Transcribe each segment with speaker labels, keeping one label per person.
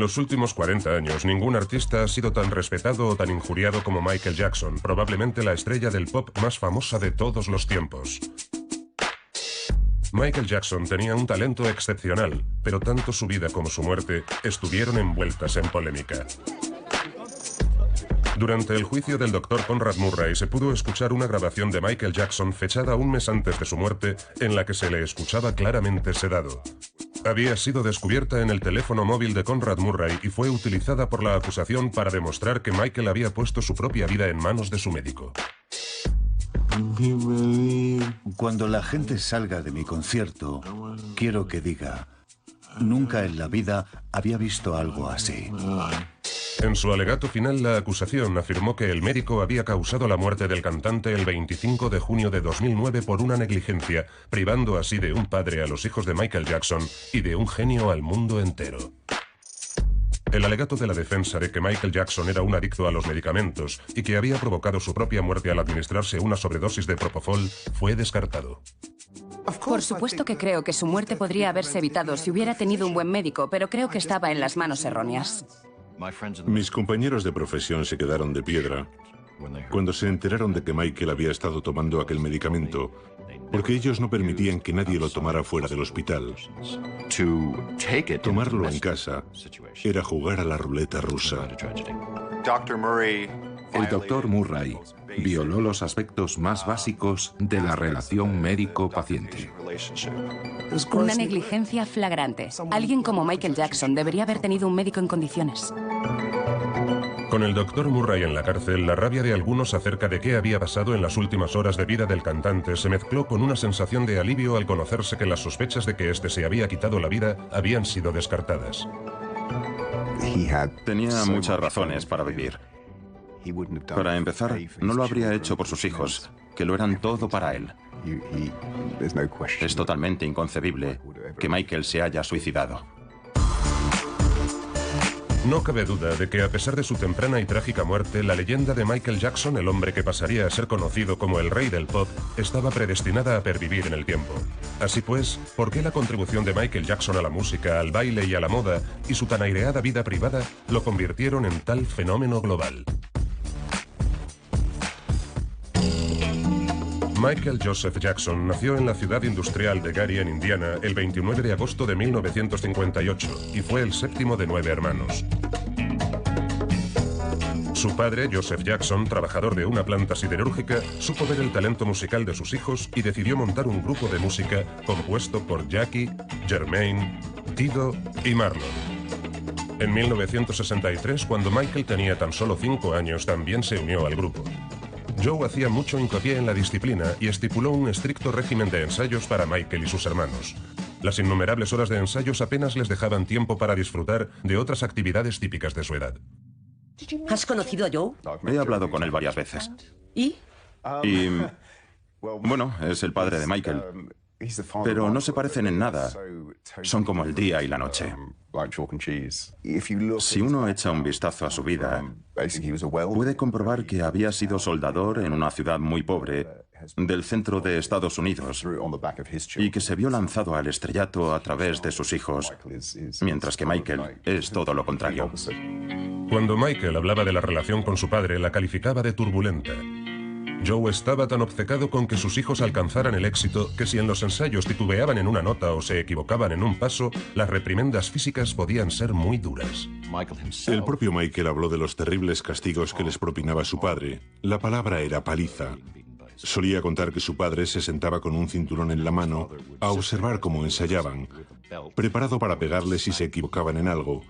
Speaker 1: En los últimos 40 años, ningún artista ha sido tan respetado o tan injuriado como Michael Jackson, probablemente la estrella del pop más famosa de todos los tiempos. Michael Jackson tenía un talento excepcional, pero tanto su vida como su muerte estuvieron envueltas en polémica. Durante el juicio del Dr. Conrad Murray se pudo escuchar una grabación de Michael Jackson fechada un mes antes de su muerte, en la que se le escuchaba claramente sedado. Había sido descubierta en el teléfono móvil de Conrad Murray y fue utilizada por la acusación para demostrar que Michael había puesto su propia vida en manos de su médico.
Speaker 2: Cuando la gente salga de mi concierto, quiero que diga: nunca en la vida había visto algo así.
Speaker 1: En su alegato final, la acusación afirmó que el médico había causado la muerte del cantante el 25 de junio de 2009 por una negligencia, privando así de un padre a los hijos de Michael Jackson y de un genio al mundo entero. El alegato de la defensa de que Michael Jackson era un adicto a los medicamentos y que había provocado su propia muerte al administrarse una sobredosis de propofol fue descartado.
Speaker 3: Por supuesto que creo que su muerte podría haberse evitado si hubiera tenido un buen médico, pero creo que estaba en las manos erróneas.
Speaker 4: Mis compañeros de profesión se quedaron de piedra cuando se enteraron de que Michael había estado tomando aquel medicamento, porque ellos no permitían que nadie lo tomara fuera del hospital. Tomarlo en casa era jugar a la ruleta rusa.
Speaker 5: El Dr. Murray violó los aspectos más básicos de la relación médico-paciente.
Speaker 3: Una negligencia flagrante. Alguien como Michael Jackson debería haber tenido un médico en condiciones.
Speaker 1: Con el Dr. Murray en la cárcel, la rabia de algunos acerca de qué había pasado en las últimas horas de vida del cantante se mezcló con una sensación de alivio al conocerse que las sospechas de que éste se había quitado la vida habían sido descartadas.
Speaker 6: Tenía muchas razones para vivir. Para empezar, no lo habría hecho por sus hijos, que lo eran todo para él. Es totalmente inconcebible que Michael se haya suicidado.
Speaker 1: No cabe duda de que a pesar de su temprana y trágica muerte, la leyenda de Michael Jackson, el hombre que pasaría a ser conocido como el rey del pop, estaba predestinada a pervivir en el tiempo. Así pues, ¿por qué la contribución de Michael Jackson a la música, al baile y a la moda, y su tan aireada vida privada, lo convirtieron en tal fenómeno global? Michael Joseph Jackson nació en la ciudad industrial de Gary, en Indiana, el 29 de agosto de 1958 y fue el séptimo de 9 hermanos. Su padre, Joseph Jackson, trabajador de una planta siderúrgica, supo ver el talento musical de sus hijos y decidió montar un grupo de música compuesto por Jackie, Jermaine, Dido y Marlon. En 1963, cuando Michael tenía tan solo 5 años, también se unió al grupo. Joe hacía mucho hincapié en la disciplina y estipuló un estricto régimen de ensayos para Michael y sus hermanos. Las innumerables horas de ensayos apenas les dejaban tiempo para disfrutar de otras actividades típicas de su edad.
Speaker 7: ¿Has conocido a Joe?
Speaker 6: He hablado con él varias veces.
Speaker 7: ¿Y?
Speaker 6: Y... bueno, es el padre de Michael. Pero no se parecen en nada. Son como el día y la noche. Si uno echa un vistazo a su vida, puede comprobar que había sido soldador en una ciudad muy pobre del centro de Estados Unidos y que se vio lanzado al estrellato a través de sus hijos, mientras que Michael es todo lo contrario.
Speaker 1: Cuando Michael hablaba de la relación con su padre, la calificaba de turbulenta. Joe estaba tan obcecado con que sus hijos alcanzaran el éxito que si en los ensayos titubeaban en una nota o se equivocaban en un paso, las reprimendas físicas podían ser muy duras.
Speaker 4: El propio Michael habló de los terribles castigos que les propinaba su padre. La palabra era paliza. Solía contar que su padre se sentaba con un cinturón en la mano a observar cómo ensayaban, preparado para pegarles si se equivocaban en algo.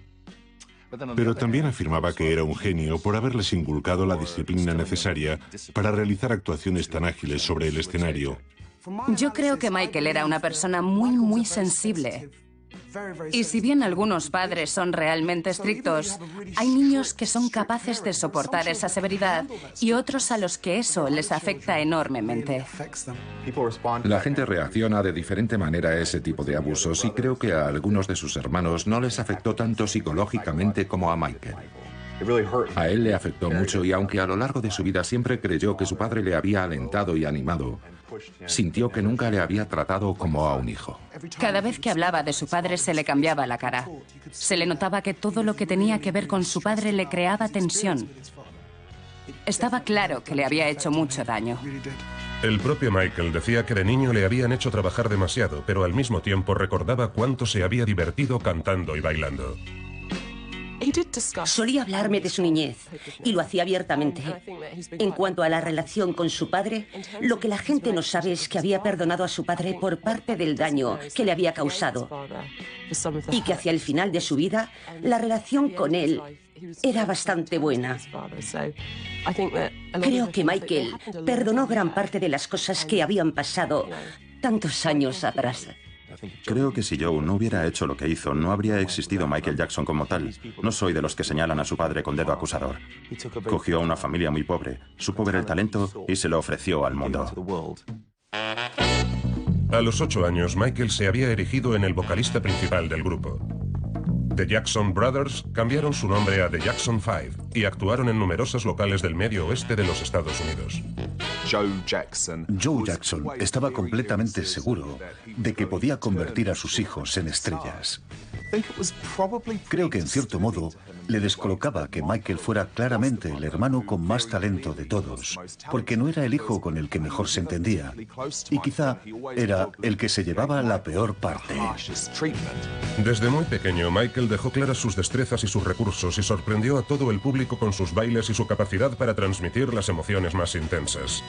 Speaker 4: Pero también afirmaba que era un genio por haberles inculcado la disciplina necesaria para realizar actuaciones tan ágiles sobre el escenario.
Speaker 3: Yo creo que Michael era una persona muy sensible. Y si bien algunos padres son realmente estrictos, hay niños que son capaces de soportar esa severidad y otros a los que eso les afecta enormemente.
Speaker 5: La gente reacciona de diferente manera a ese tipo de abusos y creo que a algunos de sus hermanos no les afectó tanto psicológicamente como a Michael. A él le afectó mucho y aunque a lo largo de su vida siempre creyó que su padre le había alentado y animado, Sintió que nunca le había tratado como a un hijo.
Speaker 3: Cada vez que hablaba de su padre se le cambiaba la cara. Se le notaba que todo lo que tenía que ver con su padre le creaba tensión. Estaba claro que le había hecho mucho daño.
Speaker 1: El propio Michael decía que de niño le habían hecho trabajar demasiado, pero al mismo tiempo recordaba cuánto se había divertido cantando y bailando.
Speaker 7: Solía hablarme de su niñez y lo hacía abiertamente. En cuanto a la relación con su padre, lo que la gente no sabe es que había perdonado a su padre por parte del daño que le había causado y que hacia el final de su vida la relación con él era bastante buena. Creo que Michael perdonó gran parte de las cosas que habían pasado tantos años atrás.
Speaker 6: Creo que si Joe no hubiera hecho lo que hizo, no habría existido Michael Jackson como tal. No soy de los que señalan a su padre con dedo acusador. Cogió a una familia muy pobre, supo ver el talento y se lo ofreció al mundo.
Speaker 1: A los 8 años, Michael se había erigido en el vocalista principal del grupo. The Jackson Brothers cambiaron su nombre a The Jackson 5 y actuaron en numerosos locales del medio oeste de los Estados Unidos.
Speaker 2: Joe Jackson estaba completamente seguro de que podía convertir a sus hijos en estrellas. Creo que en cierto modo le descolocaba que Michael fuera claramente el hermano con más talento de todos, porque no era el hijo con el que mejor se entendía, y quizá era el que se llevaba la peor parte.
Speaker 1: Desde muy pequeño, Michael dejó claras sus destrezas y sus recursos y sorprendió a todo el público con sus bailes y su capacidad para transmitir las emociones más intensas.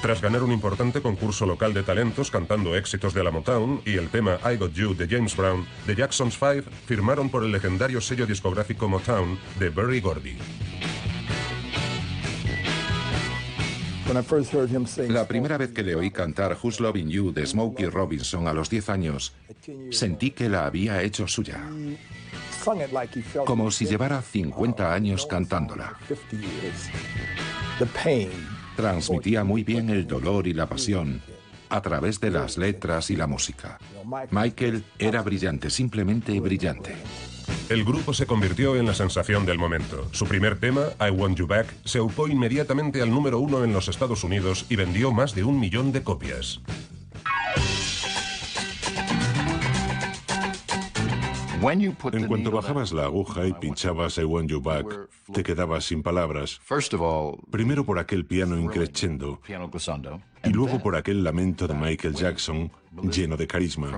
Speaker 1: Tras ganar un importante concurso local de talentos cantando éxitos de la Motown y el tema I Got You de James Brown, The Jacksons 5 firmaron por el legendario sello discográfico Motown de Berry Gordy.
Speaker 5: La primera vez que le oí cantar Who's Loving You de Smokey Robinson a los 10 años, sentí que la había hecho suya. Como si llevara 50 años cantándola. Transmitía muy bien el dolor y la pasión a través de las letras y la música. Michael era brillante, simplemente brillante.
Speaker 1: El grupo se convirtió en la sensación del momento. Su primer tema, I Want You Back, se upó inmediatamente al número 1 en los Estados Unidos y vendió más de 1 millón de copias.
Speaker 4: En cuanto bajabas la aguja y pinchabas I Want You Back, te quedabas sin palabras. Primero por aquel piano increscendo y luego por aquel lamento de Michael Jackson lleno de carisma.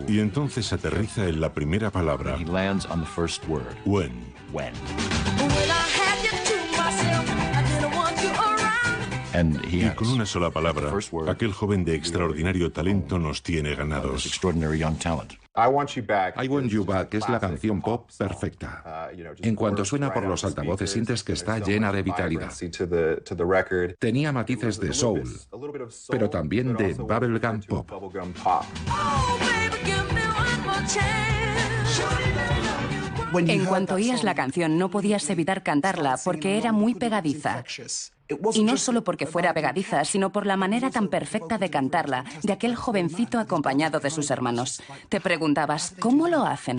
Speaker 4: Y entonces aterriza en la primera palabra. When. Y con una sola palabra, aquel joven de extraordinario talento nos tiene ganados.
Speaker 5: I Want You Back es la canción pop perfecta. En cuanto suena por los altavoces sientes que está llena de vitalidad. Tenía matices de soul, pero también de bubblegum pop.
Speaker 3: En cuanto oías la canción no podías evitar cantarla porque era muy pegadiza. Y no solo porque fuera pegadiza, sino por la manera tan perfecta de cantarla, de aquel jovencito acompañado de sus hermanos. Te preguntabas, ¿cómo lo hacen?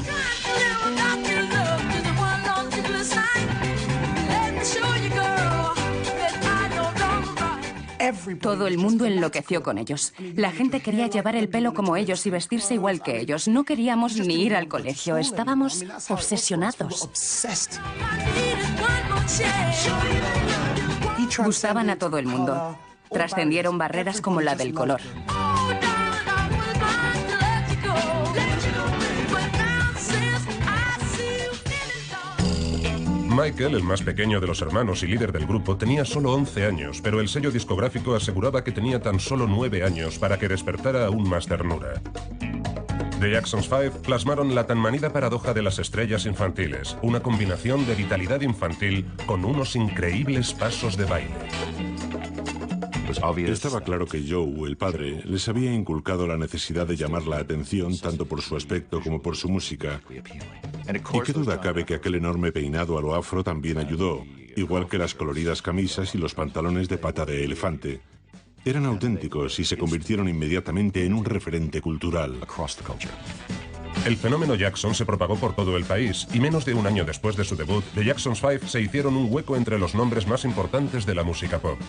Speaker 3: Todo el mundo enloqueció con ellos. La gente quería llevar el pelo como ellos y vestirse igual que ellos. No queríamos ni ir al colegio. Estábamos obsesionados. Gustaban a todo el mundo. Trascendieron barreras como la del color.
Speaker 1: Michael, el más pequeño de los hermanos y líder del grupo, tenía solo 11 años, pero el sello discográfico aseguraba que tenía tan solo 9 años para que despertara aún más ternura. The Jacksons 5 plasmaron la tan manida paradoja de las estrellas infantiles, una combinación de vitalidad infantil con unos increíbles pasos de baile.
Speaker 4: Estaba claro que Joe, el padre, les había inculcado la necesidad de llamar la atención tanto por su aspecto como por su música. Y qué duda cabe que aquel enorme peinado a lo afro también ayudó, igual que las coloridas camisas y los pantalones de pata de elefante. Eran auténticos y se convirtieron inmediatamente en un referente cultural.
Speaker 1: El fenómeno Jackson se propagó por todo el país y menos de un año después de su debut, The Jackson 5 se hicieron un hueco entre los nombres más importantes de la música pop.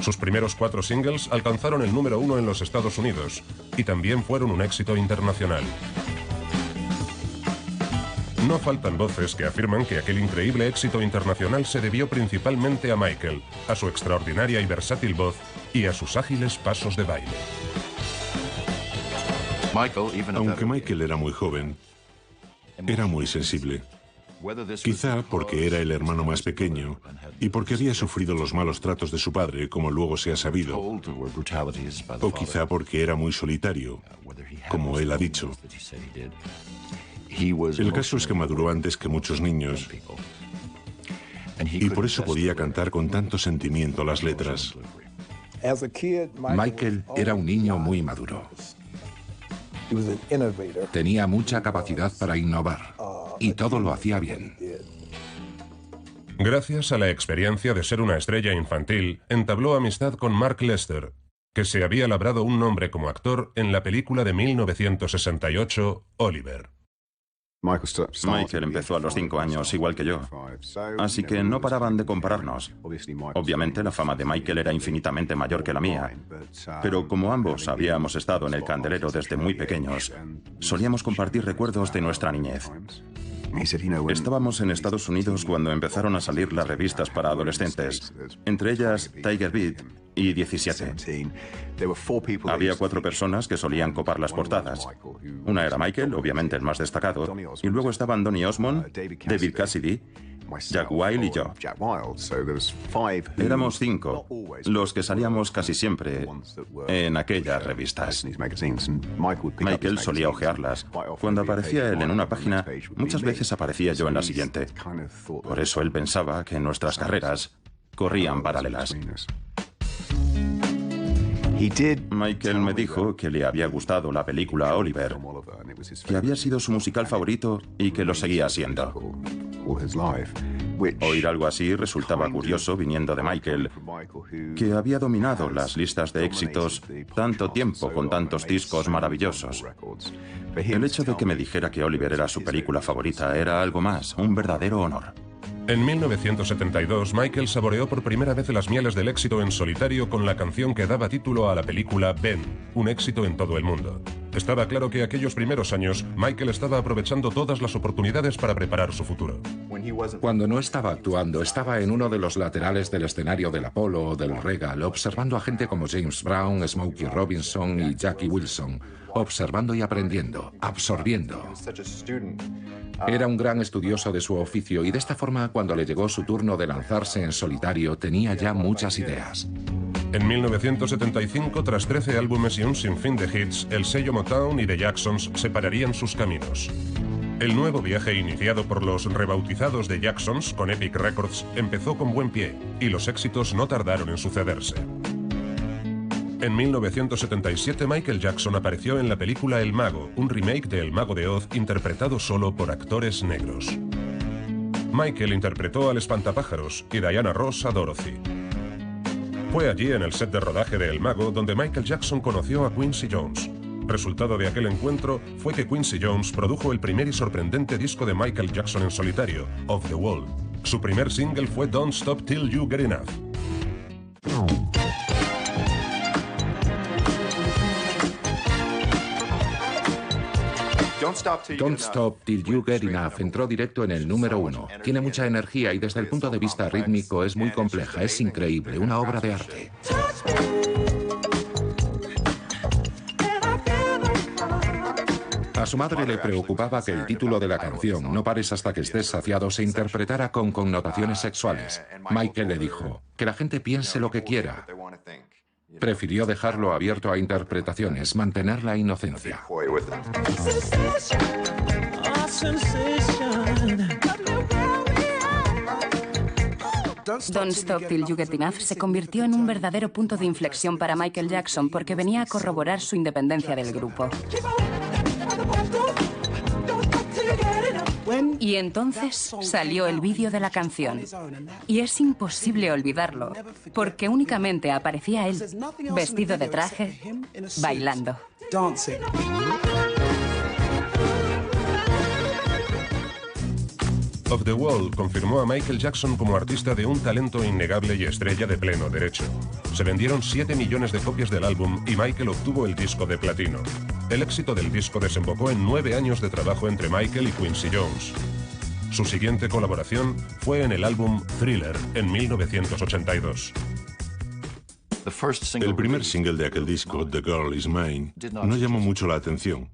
Speaker 1: Sus primeros 4 singles alcanzaron el número 1 en los Estados Unidos y también fueron un éxito internacional. No faltan voces que afirman que aquel increíble éxito internacional se debió principalmente a Michael, a su extraordinaria y versátil voz y a sus ágiles pasos de baile.
Speaker 4: Aunque Michael era muy joven, era muy sensible. Quizá porque era el hermano más pequeño y porque había sufrido los malos tratos de su padre, como luego se ha sabido. O quizá porque era muy solitario, como él ha dicho. El caso es que maduró antes que muchos niños y por eso podía cantar con tanto sentimiento las letras.
Speaker 5: Michael era un niño muy maduro. Tenía mucha capacidad para innovar y todo lo hacía bien.
Speaker 1: Gracias a la experiencia de ser una estrella infantil, entabló amistad con Mark Lester, que se había labrado un nombre como actor en la película de 1968, Oliver.
Speaker 6: Michael empezó a los 5 años, igual que yo. Así que no paraban de compararnos. Obviamente la fama de Michael era infinitamente mayor que la mía. Pero como ambos habíamos estado en el candelero desde muy pequeños, solíamos compartir recuerdos de nuestra niñez. Estábamos en Estados Unidos cuando empezaron a salir las revistas para adolescentes, entre ellas Tiger Beat y 17. Había 4 personas que solían copar las portadas. Una era Michael, obviamente el más destacado, y luego estaban Donny Osmond, David Cassidy, Jack Wild y yo. Éramos 5, los que salíamos casi siempre en aquellas revistas. Michael solía hojearlas. Cuando aparecía él en una página, muchas veces aparecía yo en la siguiente. Por eso él pensaba que nuestras carreras corrían paralelas. Michael me dijo que le había gustado la película Oliver, que había sido su musical favorito y que lo seguía siendo. Oír algo así resultaba curioso viniendo de Michael, que había dominado las listas de éxitos tanto tiempo con tantos discos maravillosos. El hecho de que me dijera que Oliver era su película favorita era algo más, un verdadero honor.
Speaker 1: En 1972, Michael saboreó por primera vez las mieles del éxito en solitario con la canción que daba título a la película Ben, un éxito en todo el mundo. Estaba claro que aquellos primeros años, Michael estaba aprovechando todas las oportunidades para preparar su futuro.
Speaker 5: Cuando no estaba actuando, estaba en uno de los laterales del escenario del Apollo o del Regal, observando a gente como James Brown, Smokey Robinson y Jackie Wilson, observando y aprendiendo, absorbiendo. Era un gran estudioso de su oficio y de esta forma, cuando le llegó su turno de lanzarse en solitario, tenía ya muchas ideas.
Speaker 1: En 1975, tras 13 álbumes y un sinfín de hits, el sello Motown y The Jacksons separarían sus caminos. El nuevo viaje iniciado por los rebautizados The Jacksons con Epic Records empezó con buen pie y los éxitos no tardaron en sucederse. En 1977, Michael Jackson apareció en la película El Mago, un remake de El Mago de Oz interpretado solo por actores negros. Michael interpretó al espantapájaros y Diana Ross a Dorothy. Fue allí, en el set de rodaje de El Mago, donde Michael Jackson conoció a Quincy Jones. Resultado de aquel encuentro fue que Quincy Jones produjo el primer y sorprendente disco de Michael Jackson en solitario, Off the Wall. Su primer single fue Don't Stop Till You Get Enough.
Speaker 5: Don't Stop Till You Get Enough entró directo en el número 1. Tiene mucha energía y desde el punto de vista rítmico es muy compleja, es increíble, una obra de arte. A su madre le preocupaba que el título de la canción, No pares hasta que estés saciado, se interpretara con connotaciones sexuales. Michael le dijo, que la gente piense lo que quiera. Prefirió dejarlo abierto a interpretaciones, mantener la inocencia.
Speaker 3: Don't Stop Till You Get Enough se convirtió en un verdadero punto de inflexión para Michael Jackson porque venía a corroborar su independencia del grupo. Y entonces salió el vídeo de la canción. Y es imposible olvidarlo, porque únicamente aparecía él, vestido de traje, bailando.
Speaker 1: Off the Wall confirmó a Michael Jackson como artista de un talento innegable y estrella de pleno derecho. Se vendieron 7 millones de copias del álbum y Michael obtuvo el disco de platino. El éxito del disco desembocó en 9 años de trabajo entre Michael y Quincy Jones. Su siguiente colaboración fue en el álbum Thriller en 1982.
Speaker 4: El primer single de aquel disco, The Girl Is Mine, no llamó mucho la atención.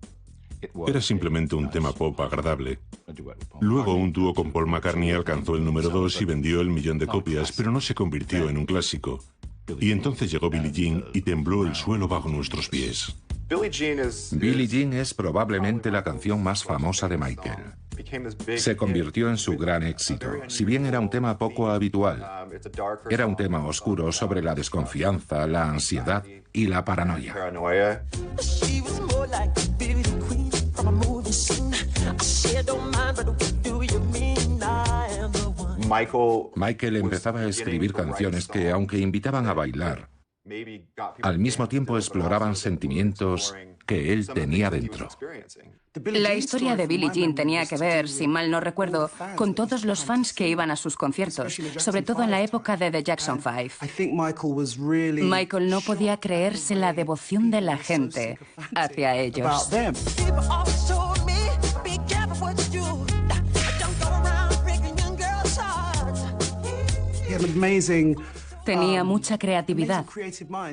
Speaker 4: Era simplemente un tema pop agradable. Luego un dúo con Paul McCartney alcanzó el número 2 y vendió el 1.000.000 de copias, pero no se convirtió en un clásico. Y entonces llegó Billie Jean y tembló el suelo bajo nuestros pies.
Speaker 5: Billie Jean es probablemente la canción más famosa de Michael. Se convirtió en su gran éxito, si bien era un tema poco habitual. Era un tema oscuro sobre la desconfianza, la ansiedad y la paranoia. Michael empezaba a escribir canciones que, aunque invitaban a bailar, al mismo tiempo exploraban sentimientos que él tenía dentro.
Speaker 3: La historia de Billie Jean tenía que ver, si mal no recuerdo, con todos los fans que iban a sus conciertos, sobre todo en la época de The Jackson 5. Michael no podía creerse la devoción de la gente hacia ellos. Tenía mucha creatividad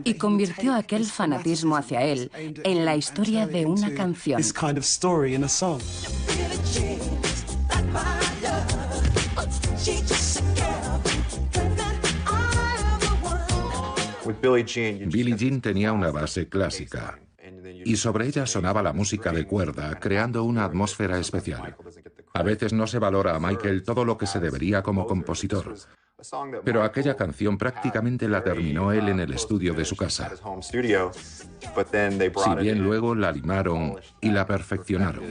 Speaker 3: y convirtió aquel fanatismo hacia él en la historia de una canción.
Speaker 5: Billie Jean tenía una base clásica y sobre ella sonaba la música de cuerda, creando una atmósfera especial. A veces no se valora a Michael todo lo que se debería como compositor, pero aquella canción prácticamente la terminó él en el estudio de su casa. Si bien luego la limaron y la perfeccionaron.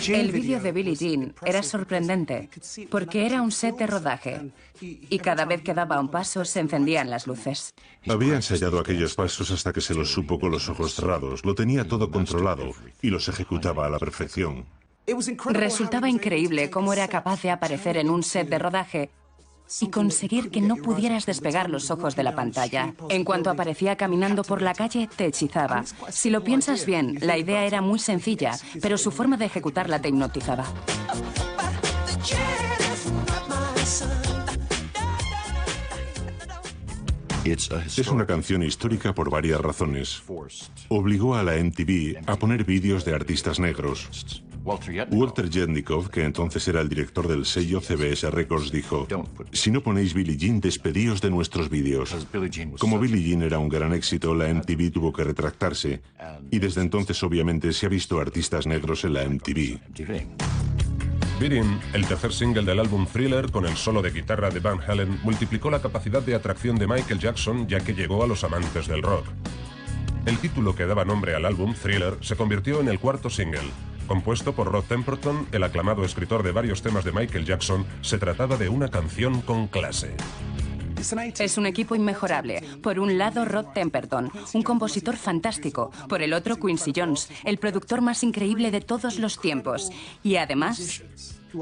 Speaker 3: El vídeo de Billie Jean era sorprendente porque era un set de rodaje y cada vez que daba un paso se encendían las luces.
Speaker 4: Había ensayado aquellos pasos hasta que se los supo con los ojos cerrados. Lo tenía todo controlado y los ejecutaba a la perfección.
Speaker 3: Resultaba increíble cómo era capaz de aparecer en un set de rodaje y conseguir que no pudieras despegar los ojos de la pantalla. En cuanto aparecía caminando por la calle, te hechizaba. Si lo piensas bien, la idea era muy sencilla, pero su forma de ejecutarla te hipnotizaba.
Speaker 4: Es una canción histórica por varias razones. Obligó a la MTV a poner vídeos de artistas negros. Walter Yetnikoff, que entonces era el director del sello CBS Records, dijo: si no ponéis Billie Jean, despedíos de nuestros vídeos. Como Billie Jean era un gran éxito, la MTV tuvo que retractarse, y desde entonces obviamente se ha visto artistas negros en la MTV.
Speaker 1: Beat It, el tercer single del álbum Thriller con el solo de guitarra de Van Halen, multiplicó la capacidad de atracción de Michael Jackson, ya que llegó a los amantes del rock. El título que daba nombre al álbum, Thriller, se convirtió en el cuarto single. Compuesto por Rod Temperton, el aclamado escritor de varios temas de Michael Jackson, se trataba de una canción con clase.
Speaker 3: Es un equipo inmejorable. Por un lado, Rod Temperton, un compositor fantástico. Por el otro, Quincy Jones, el productor más increíble de todos los tiempos. Y además,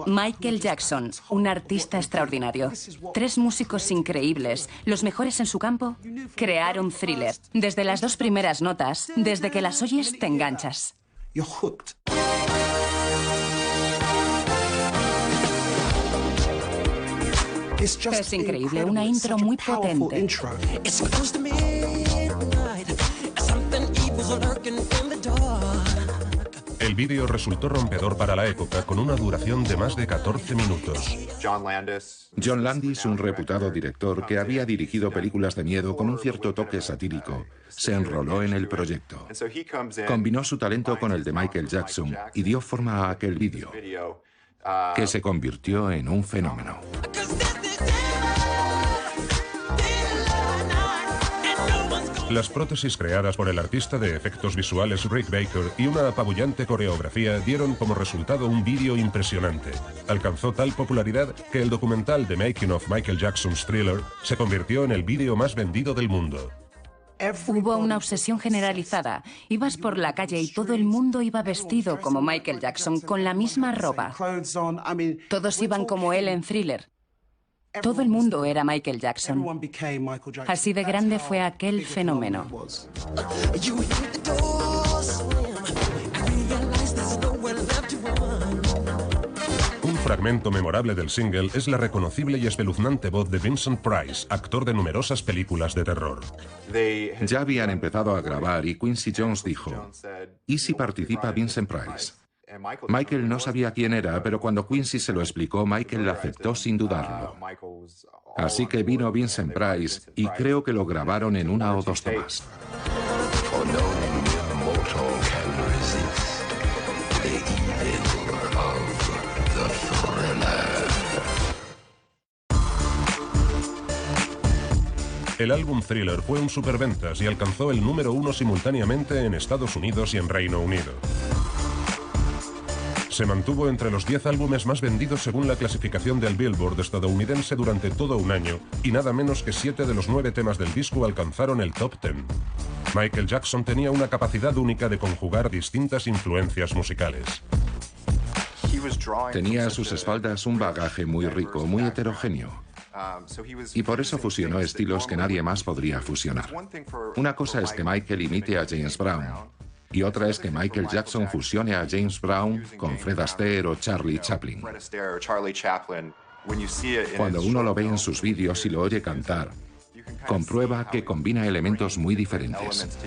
Speaker 3: Michael Jackson, un artista extraordinario. 3 músicos increíbles, los mejores en su campo, crearon Thriller. Desde las 2 primeras notas, desde que las oyes, te enganchas. Es increíble, una intro muy potente.
Speaker 1: El vídeo resultó rompedor para la época, con una duración de más de 14 minutos.
Speaker 5: John Landis, un reputado director que había dirigido películas de miedo con un cierto toque satírico, se enroló en el proyecto. Combinó su talento con el de Michael Jackson y dio forma a aquel vídeo, que se convirtió en un fenómeno.
Speaker 1: Las prótesis creadas por el artista de efectos visuales Rick Baker y una apabullante coreografía dieron como resultado un vídeo impresionante. Alcanzó tal popularidad que el documental The Making of Michael Jackson's Thriller se convirtió en el vídeo más vendido del mundo.
Speaker 3: Hubo una obsesión generalizada. Ibas por la calle y todo el mundo iba vestido como Michael Jackson, con la misma ropa. Todos iban como él en Thriller. Todo el mundo era Michael Jackson. Así de grande fue aquel fenómeno.
Speaker 1: Un fragmento memorable del single es la reconocible y espeluznante voz de Vincent Price, actor de numerosas películas de terror.
Speaker 5: Ya habían empezado a grabar y Quincy Jones dijo, ¿y si participa Vincent Price? Michael no sabía quién era, pero cuando Quincy se lo explicó, Michael aceptó sin dudarlo. Así que vino Vincent Price y creo que lo grabaron en 1 o 2 tomas.
Speaker 1: El álbum Thriller fue un superventas y alcanzó el número 1 simultáneamente en Estados Unidos y en Reino Unido. Se mantuvo entre los 10 álbumes más vendidos según la clasificación del Billboard estadounidense durante todo un año, y nada menos que 7 de los 9 temas del disco alcanzaron el top 10. Michael Jackson tenía una capacidad única de conjugar distintas influencias musicales.
Speaker 5: Tenía a sus espaldas un bagaje muy rico, muy heterogéneo. Y por eso fusionó estilos que nadie más podría fusionar. Una cosa es que Michael imite a James Brown, y otra es que Michael Jackson fusione a James Brown con Fred Astaire o Charlie Chaplin. Cuando uno lo ve en sus vídeos y lo oye cantar, comprueba que combina elementos muy diferentes.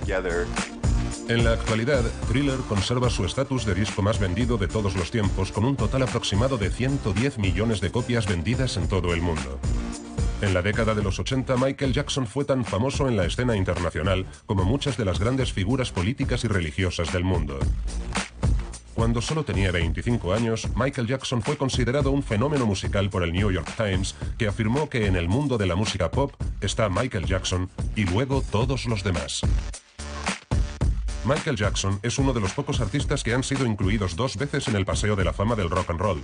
Speaker 1: En la actualidad, Thriller conserva su estatus de disco más vendido de todos los tiempos, con un total aproximado de 110 millones de copias vendidas en todo el mundo. En la década de los 80, Michael Jackson fue tan famoso en la escena internacional como muchas de las grandes figuras políticas y religiosas del mundo. Cuando solo tenía 25 años, Michael Jackson fue considerado un fenómeno musical por el New York Times, que afirmó que en el mundo de la música pop está Michael Jackson y luego todos los demás. Michael Jackson es uno de los pocos artistas que han sido incluidos 2 veces en el Paseo de la Fama del Rock and Roll.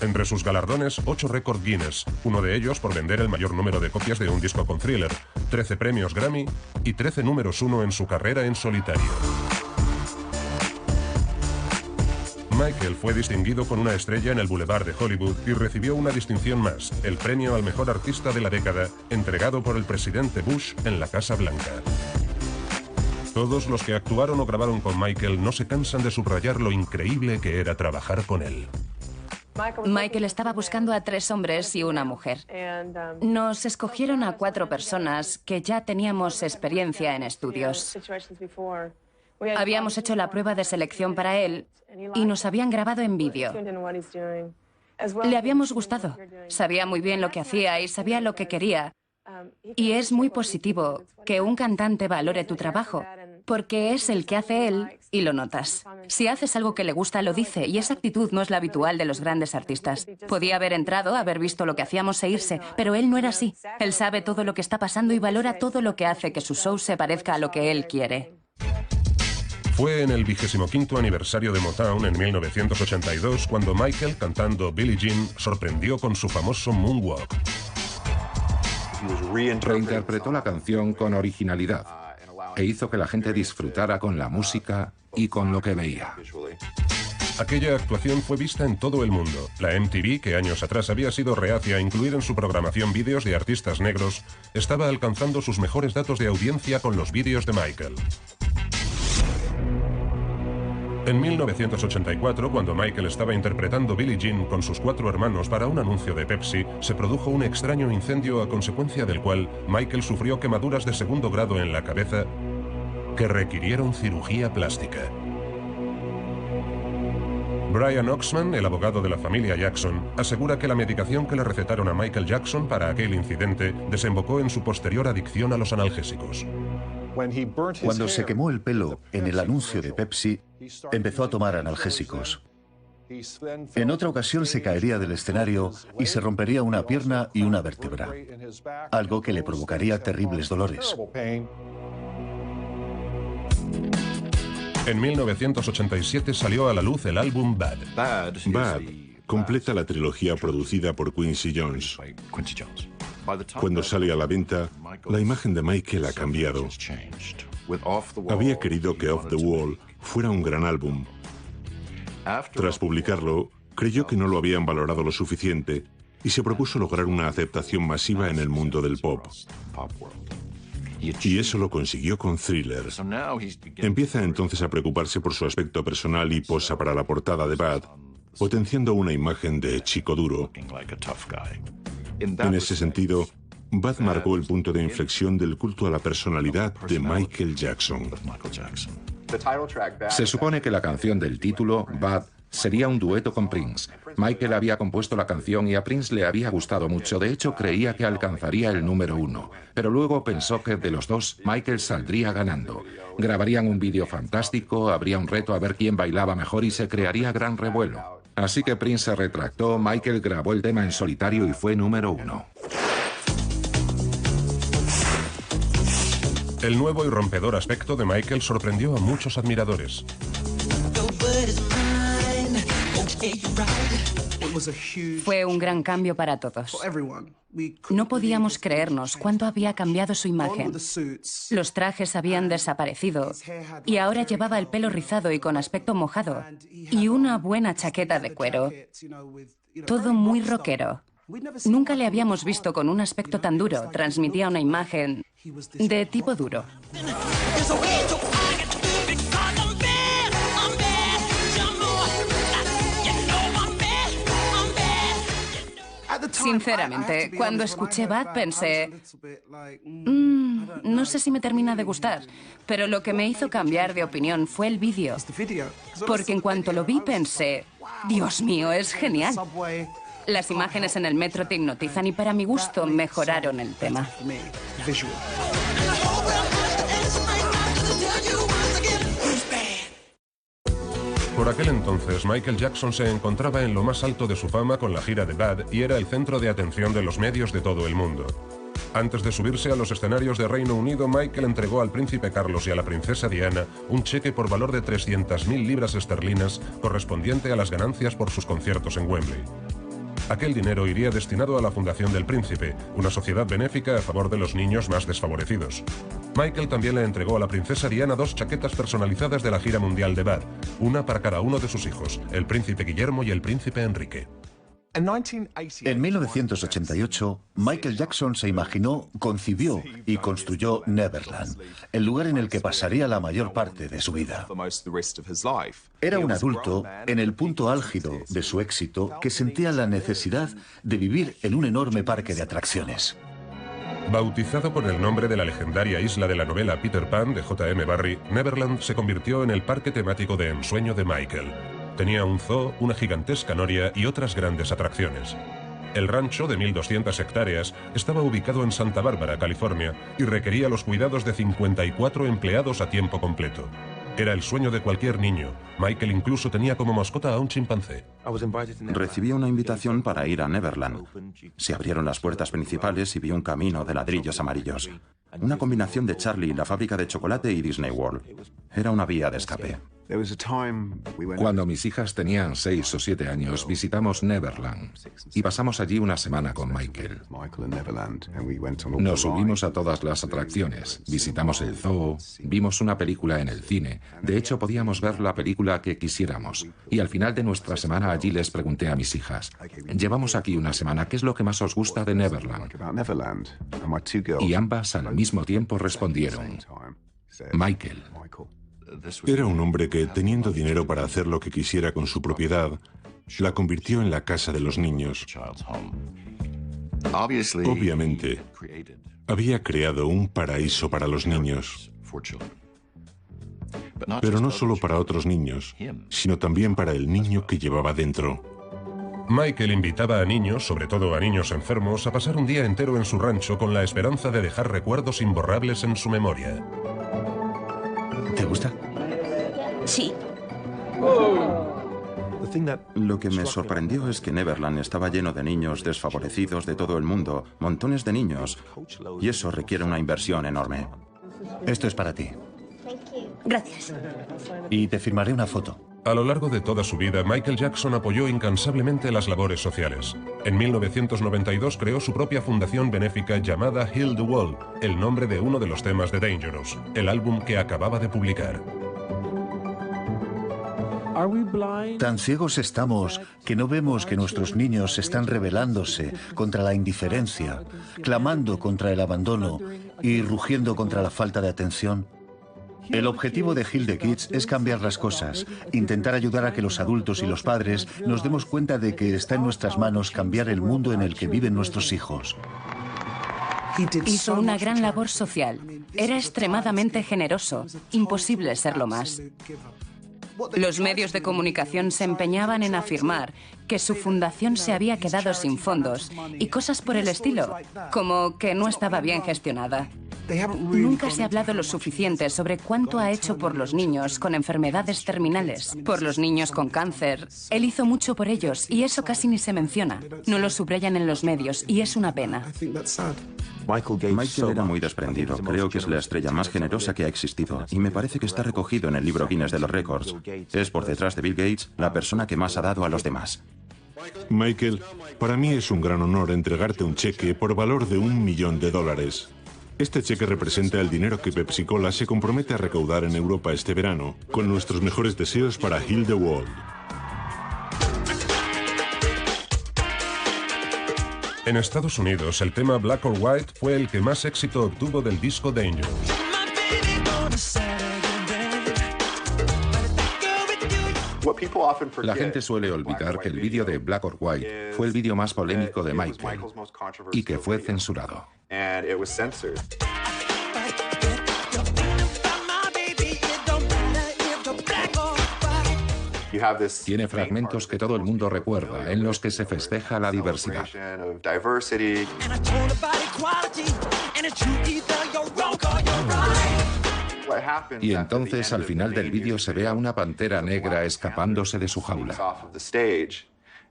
Speaker 1: Entre sus galardones, 8 récords Guinness, uno de ellos por vender el mayor número de copias de un disco con Thriller, 13 premios Grammy y 13 números 1 en su carrera en solitario. Michael fue distinguido con una estrella en el Boulevard de Hollywood y recibió una distinción más, el premio al mejor artista de la década, entregado por el presidente Bush en la Casa Blanca. Todos los que actuaron o grabaron con Michael no se cansan de subrayar lo increíble que era trabajar con él.
Speaker 3: Michael estaba buscando a 3 hombres y una mujer. Nos escogieron a 4 personas que ya teníamos experiencia en estudios. Habíamos hecho la prueba de selección para él y nos habían grabado en vídeo. Le habíamos gustado. Sabía muy bien lo que hacía y sabía lo que quería. Y es muy positivo que un cantante valore tu trabajo, porque es el que hace él y lo notas. Si haces algo que le gusta, lo dice, y esa actitud no es la habitual de los grandes artistas. Podía haber entrado, haber visto lo que hacíamos e irse, pero él no era así. Él sabe todo lo que está pasando y valora todo lo que hace que su show se parezca a lo que él quiere.
Speaker 1: Fue en el 25º aniversario de Motown en 1982 cuando Michael, cantando Billie Jean, sorprendió con su famoso Moonwalk.
Speaker 5: Reinterpretó la canción con originalidad e hizo que la gente disfrutara con la música y con lo que veía.
Speaker 1: Aquella actuación fue vista en todo el mundo. La MTV, que años atrás había sido reacia a incluir en su programación vídeos de artistas negros, estaba alcanzando sus mejores datos de audiencia con los vídeos de Michael. En 1984, cuando Michael estaba interpretando Billie Jean con sus 4 hermanos para un anuncio de Pepsi, se produjo un extraño incendio a consecuencia del cual Michael sufrió quemaduras de 2º grado en la cabeza que requirieron cirugía plástica. Brian Oxman, el abogado de la familia Jackson, asegura que la medicación que le recetaron a Michael Jackson para aquel incidente desembocó en su posterior adicción a los analgésicos.
Speaker 2: Cuando se quemó el pelo en el anuncio de Pepsi, empezó a tomar analgésicos. En otra ocasión se caería del escenario y se rompería una pierna y una vértebra, algo que le provocaría terribles dolores.
Speaker 1: En 1987 salió a la luz el álbum Bad.
Speaker 4: Bad completa la trilogía producida por Quincy Jones. Cuando sale a la venta, la imagen de Michael ha cambiado. Había querido que Off the Wall fuera un gran álbum. Tras publicarlo, creyó que no lo habían valorado lo suficiente y se propuso lograr una aceptación masiva en el mundo del pop. Y eso lo consiguió con Thriller. Empieza entonces a preocuparse por su aspecto personal y posa para la portada de Bad, potenciando una imagen de chico duro. En ese sentido, Bad marcó el punto de inflexión del culto a la personalidad de Michael Jackson.
Speaker 5: Se supone que la canción del título, Bad, sería un dueto con Prince. Michael había compuesto la canción y a Prince le había gustado mucho. De hecho, creía que alcanzaría el número 1. Pero luego pensó que de los dos, Michael saldría ganando. Grabarían un vídeo fantástico, habría un reto a ver quién bailaba mejor y se crearía gran revuelo. Así que Prince se retractó, Michael grabó el tema en solitario y fue número 1.
Speaker 1: El nuevo y rompedor aspecto de Michael sorprendió a muchos admiradores.
Speaker 3: Fue un gran cambio para todos. No podíamos creernos cuánto había cambiado su imagen. Los trajes habían desaparecido y ahora llevaba el pelo rizado y con aspecto mojado y una buena chaqueta de cuero. Todo muy rockero. Nunca le habíamos visto con un aspecto tan duro. Transmitía una imagen de tipo duro. Sinceramente, cuando escuché Bad pensé, no sé si me termina de gustar, pero lo que me hizo cambiar de opinión fue el vídeo. Porque en cuanto lo vi pensé, Dios mío, es genial. Las imágenes en el metro te hipnotizan y para mi gusto mejoraron el tema.
Speaker 1: Por aquel entonces, Michael Jackson se encontraba en lo más alto de su fama con la gira de Bad y era el centro de atención de los medios de todo el mundo. Antes de subirse a los escenarios de Reino Unido, Michael entregó al príncipe Carlos y a la princesa Diana un cheque por valor de 300.000 libras esterlinas correspondiente a las ganancias por sus conciertos en Wembley. Aquel dinero iría destinado a la Fundación del Príncipe, una sociedad benéfica a favor de los niños más desfavorecidos. Michael también le entregó a la princesa Diana 2 chaquetas personalizadas de la gira mundial de Bad, una para cada uno de sus hijos, el príncipe Guillermo y el príncipe Enrique.
Speaker 2: En 1988, Michael Jackson se imaginó, concibió y construyó Neverland, el lugar en el que pasaría la mayor parte de su vida. Era un adulto en el punto álgido de su éxito que sentía la necesidad de vivir en un enorme parque de atracciones.
Speaker 1: Bautizado por el nombre de la legendaria isla de la novela Peter Pan de J.M. Barrie, Neverland se convirtió en el parque temático de ensueño de Michael. Tenía un zoo, una gigantesca noria y otras grandes atracciones. El rancho, de 1.200 hectáreas, estaba ubicado en Santa Bárbara, California, y requería los cuidados de 54 empleados a tiempo completo. Era el sueño de cualquier niño. Michael incluso tenía como mascota a un chimpancé.
Speaker 6: Recibí una invitación para ir a Neverland. Se abrieron las puertas principales y vi un camino de ladrillos amarillos. Una combinación de Charlie, la fábrica de chocolate y Disney World. Era una vía de escape.
Speaker 5: Cuando mis hijas tenían 6 o 7 años, visitamos Neverland y pasamos allí una semana con Michael. Nos subimos a todas las atracciones, visitamos el zoo, vimos una película en el cine. De hecho, podíamos ver la película que quisiéramos. Y al final de nuestra semana allí les pregunté a mis hijas, llevamos aquí una semana, ¿qué es lo que más os gusta de Neverland? Y ambas al mismo tiempo respondieron, Michael.
Speaker 4: Era un hombre que, teniendo dinero para hacer lo que quisiera con su propiedad, la convirtió en la casa de los niños. Obviamente, había creado un paraíso para los niños. Pero no solo para otros niños, sino también para el niño que llevaba dentro.
Speaker 1: Michael invitaba a niños, sobre todo a niños enfermos, a pasar un día entero en su rancho con la esperanza de dejar recuerdos imborrables en su memoria.
Speaker 2: ¿Te gusta?
Speaker 7: Sí.
Speaker 6: Lo que me sorprendió es que Neverland estaba lleno de niños desfavorecidos de todo el mundo, montones de niños, y eso requiere una inversión enorme.
Speaker 2: Esto es para ti.
Speaker 7: Gracias.
Speaker 2: Y te firmaré una foto.
Speaker 1: A lo largo de toda su vida, Michael Jackson apoyó incansablemente las labores sociales. En 1992 creó su propia fundación benéfica llamada Heal the World, el nombre de uno de los temas de Dangerous, el álbum que acababa de publicar.
Speaker 2: Tan ciegos estamos que no vemos que nuestros niños están rebelándose contra la indiferencia, clamando contra el abandono y rugiendo contra la falta de atención. El objetivo de Heal the Kids es cambiar las cosas, intentar ayudar a que los adultos y los padres nos demos cuenta de que está en nuestras manos cambiar el mundo en el que viven nuestros hijos.
Speaker 3: Hizo una gran labor social. Era extremadamente generoso. Imposible serlo más. Los medios de comunicación se empeñaban en afirmar que su fundación se había quedado sin fondos y cosas por el estilo, como que no estaba bien gestionada. Nunca se ha hablado lo suficiente sobre cuánto ha hecho por los niños con enfermedades terminales, por los niños con cáncer. Él hizo mucho por ellos y eso casi ni se menciona. No lo subrayan en los medios y es una pena.
Speaker 6: Michael era muy desprendido. Creo que es la estrella más generosa que ha existido. Y me parece que está recogido en el libro Guinness de los récords. Es por detrás de Bill Gates la persona que más ha dado a los demás.
Speaker 4: Michael, para mí es un gran honor entregarte un cheque por valor de $1 millón. Este cheque representa el dinero que Pepsi Cola se compromete a recaudar en Europa este verano, con nuestros mejores deseos para Heal the World.
Speaker 1: En Estados Unidos, el tema Black or White fue el que más éxito obtuvo del disco Dangerous.
Speaker 5: La gente suele olvidar que el vídeo de Black or White fue el vídeo más polémico de Michael y que fue censurado. Tiene fragmentos que todo el mundo recuerda, en los que se festeja la diversidad. Y entonces al final del vídeo se ve a una pantera negra escapándose de su jaula.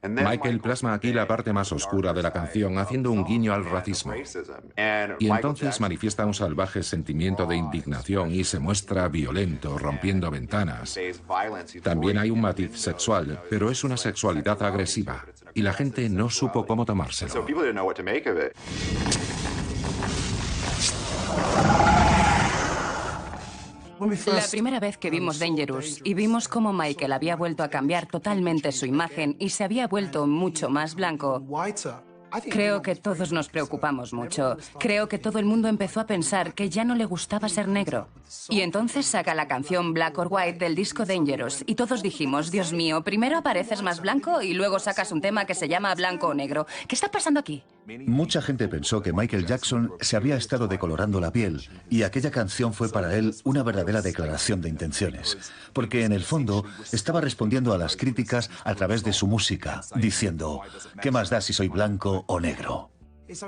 Speaker 5: Michael plasma aquí la parte más oscura de la canción, haciendo un guiño al racismo. Y entonces manifiesta un salvaje sentimiento de indignación y se muestra violento, rompiendo ventanas. También hay un matiz sexual, pero es una sexualidad agresiva, y la gente no supo cómo tomárselo.
Speaker 3: La primera vez que vimos Dangerous y vimos cómo Michael había vuelto a cambiar totalmente su imagen y se había vuelto mucho más blanco, creo que todos nos preocupamos mucho. Creo que todo el mundo empezó a pensar que ya no le gustaba ser negro. Y entonces saca la canción Black or White del disco Dangerous y todos dijimos, Dios mío, primero apareces más blanco y luego sacas un tema que se llama Blanco o Negro. ¿Qué está pasando aquí?
Speaker 2: Mucha gente pensó que Michael Jackson se había estado decolorando la piel y aquella canción fue para él una verdadera declaración de intenciones, porque en el fondo estaba respondiendo a las críticas a través de su música, diciendo, ¿qué más da si soy blanco o negro?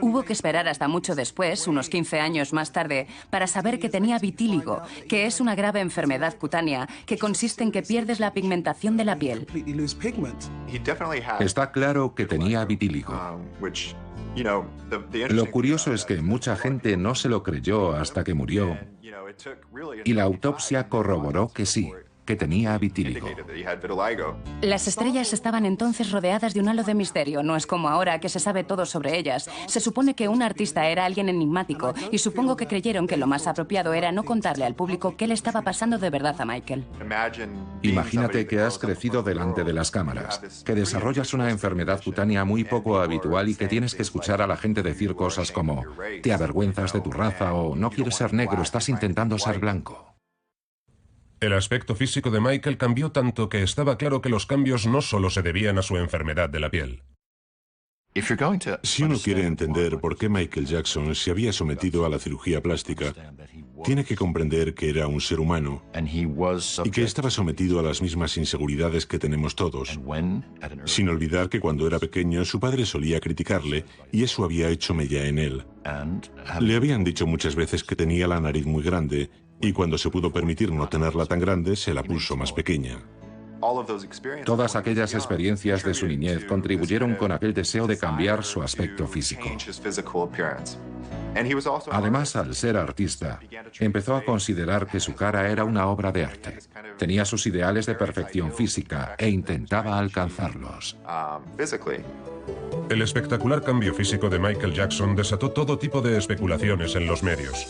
Speaker 3: Hubo que esperar hasta mucho después, unos 15 años más tarde, para saber que tenía vitíligo, que es una grave enfermedad cutánea que consiste en que pierdes la pigmentación de la piel.
Speaker 5: Está claro que tenía vitíligo. Lo curioso es que mucha gente no se lo creyó hasta que murió, y la autopsia corroboró que sí, que tenía vitíligo.
Speaker 3: Las estrellas estaban entonces rodeadas de un halo de misterio. No es como ahora que se sabe todo sobre ellas. Se supone que un artista era alguien enigmático y supongo que creyeron que lo más apropiado era no contarle al público qué le estaba pasando de verdad a Michael.
Speaker 5: Imagínate que has crecido delante de las cámaras, que desarrollas una enfermedad cutánea muy poco habitual y que tienes que escuchar a la gente decir cosas como «te avergüenzas de tu raza» o «no quieres ser negro, estás intentando ser blanco».
Speaker 1: El aspecto físico de Michael cambió tanto que estaba claro que los cambios no solo se debían a su enfermedad de la piel.
Speaker 4: Si uno quiere entender por qué Michael Jackson se había sometido a la cirugía plástica, tiene que comprender que era un ser humano y que estaba sometido a las mismas inseguridades que tenemos todos, sin olvidar que cuando era pequeño su padre solía criticarle y eso había hecho mella en él. Le habían dicho muchas veces que tenía la nariz muy grande y cuando se pudo permitir no tenerla tan grande, se la puso más pequeña.
Speaker 5: Todas aquellas experiencias de su niñez contribuyeron con aquel deseo de cambiar su aspecto físico. Además, al ser artista, empezó a considerar que su cara era una obra de arte. Tenía sus ideales de perfección física e intentaba alcanzarlos.
Speaker 1: El espectacular cambio físico de Michael Jackson desató todo tipo de especulaciones en los medios.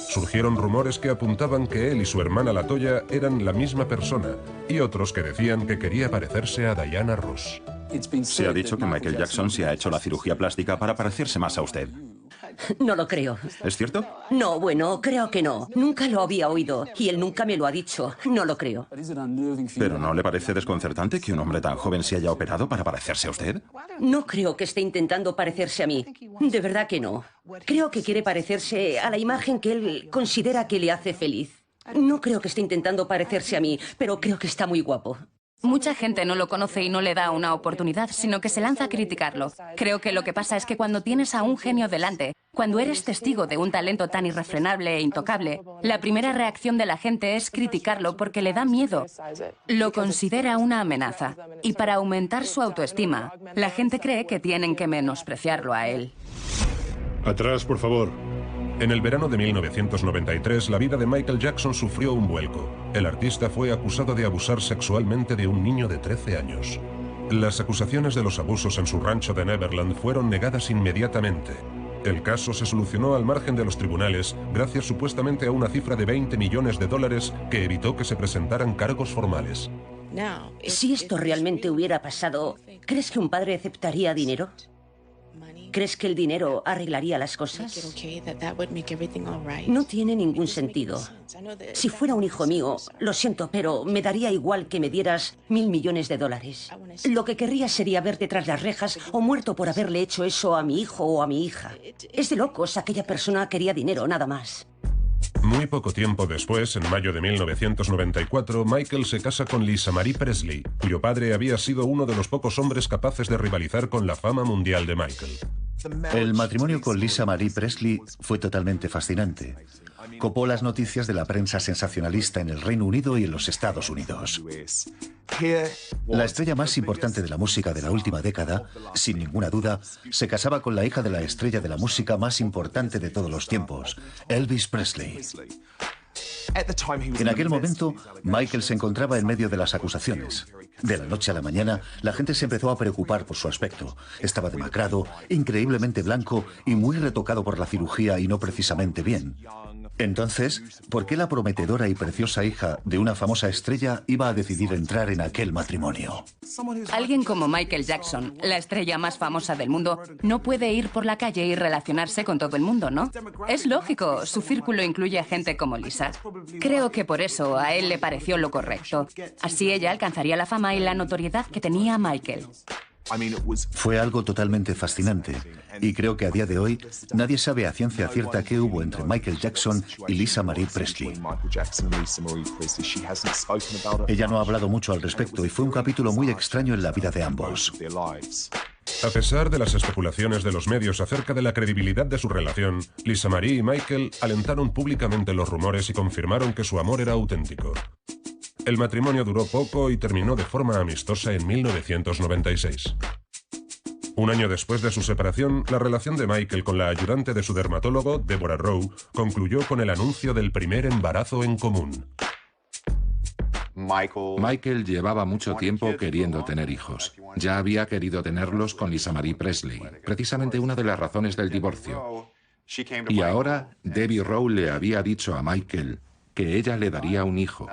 Speaker 1: Surgieron rumores que apuntaban que él y su hermana LaToya eran la misma persona, y otros que decían que quería parecerse a Diana Ross.
Speaker 6: Se ha dicho que Michael Jackson se ha hecho la cirugía plástica para parecerse más a usted.
Speaker 7: No lo creo.
Speaker 6: ¿Es cierto?
Speaker 7: No, bueno, creo que no. Nunca lo había oído y él nunca me lo ha dicho. No lo creo.
Speaker 6: ¿Pero no le parece desconcertante que un hombre tan joven se haya operado para parecerse a usted?
Speaker 7: No creo que esté intentando parecerse a mí. De verdad que no. Creo que quiere parecerse a la imagen que él considera que le hace feliz. No creo que esté intentando parecerse a mí, pero creo que está muy guapo.
Speaker 3: Mucha gente no lo conoce y no le da una oportunidad, sino que se lanza a criticarlo. Creo que lo que pasa es que cuando tienes a un genio delante, cuando eres testigo de un talento tan irrefrenable e intocable, la primera reacción de la gente es criticarlo porque le da miedo. Lo considera una amenaza. Y para aumentar su autoestima, la gente cree que tienen que menospreciarlo a él.
Speaker 4: Atrás, por favor.
Speaker 1: En el verano de 1993, la vida de Michael Jackson sufrió un vuelco. El artista fue acusado de abusar sexualmente de un niño de 13 años. Las acusaciones de los abusos en su rancho de Neverland fueron negadas inmediatamente. El caso se solucionó al margen de los tribunales gracias supuestamente a una cifra de $20 millones que evitó que se presentaran cargos formales.
Speaker 7: Si esto realmente hubiera pasado, ¿crees que un padre aceptaría dinero? ¿Crees que el dinero arreglaría las cosas? No tiene ningún sentido. Si fuera un hijo mío, lo siento, pero me daría igual que me dieras $1.000 millones. Lo que querría sería verte tras las rejas o muerto por haberle hecho eso a mi hijo o a mi hija. Es de locos, aquella persona quería dinero, nada más.
Speaker 1: Muy poco tiempo después, en mayo de 1994, Michael se casa con Lisa Marie Presley, cuyo padre había sido uno de los pocos hombres capaces de rivalizar con la fama mundial de Michael.
Speaker 2: El matrimonio con Lisa Marie Presley fue totalmente fascinante. Copó las noticias de la prensa sensacionalista en el Reino Unido y en los Estados Unidos. La estrella más importante de la música de la última década, sin ninguna duda, se casaba con la hija de la estrella de la música más importante de todos los tiempos, Elvis Presley. En aquel momento, Michael se encontraba en medio de las acusaciones. De la noche a la mañana, la gente se empezó a preocupar por su aspecto. Estaba demacrado, increíblemente blanco y muy retocado por la cirugía y no precisamente bien. Entonces, ¿por qué la prometedora y preciosa hija de una famosa estrella iba a decidir entrar en aquel matrimonio?
Speaker 3: Alguien como Michael Jackson, la estrella más famosa del mundo, no puede ir por la calle y relacionarse con todo el mundo, ¿no? Es lógico, su círculo incluye a gente como Lisa. Creo que por eso a él le pareció lo correcto. Así ella alcanzaría la fama y la notoriedad que tenía Michael.
Speaker 2: Fue algo totalmente fascinante, y creo que a día de hoy nadie sabe a ciencia cierta qué hubo entre Michael Jackson y Lisa Marie Presley. Ella no ha hablado mucho al respecto y fue un capítulo muy extraño en la vida de ambos.
Speaker 1: A pesar de las especulaciones de los medios acerca de la credibilidad de su relación, Lisa Marie y Michael alentaron públicamente los rumores y confirmaron que su amor era auténtico. El matrimonio duró poco y terminó de forma amistosa en 1996. Un año después de su separación, la relación de Michael con la ayudante de su dermatólogo, Deborah Rowe, concluyó con el anuncio del primer embarazo en común.
Speaker 5: Michael llevaba mucho tiempo queriendo tener hijos. Ya había querido tenerlos con Lisa Marie Presley, precisamente una de las razones del divorcio. Y ahora, Debbie Rowe le había dicho a Michael que ella le daría un hijo,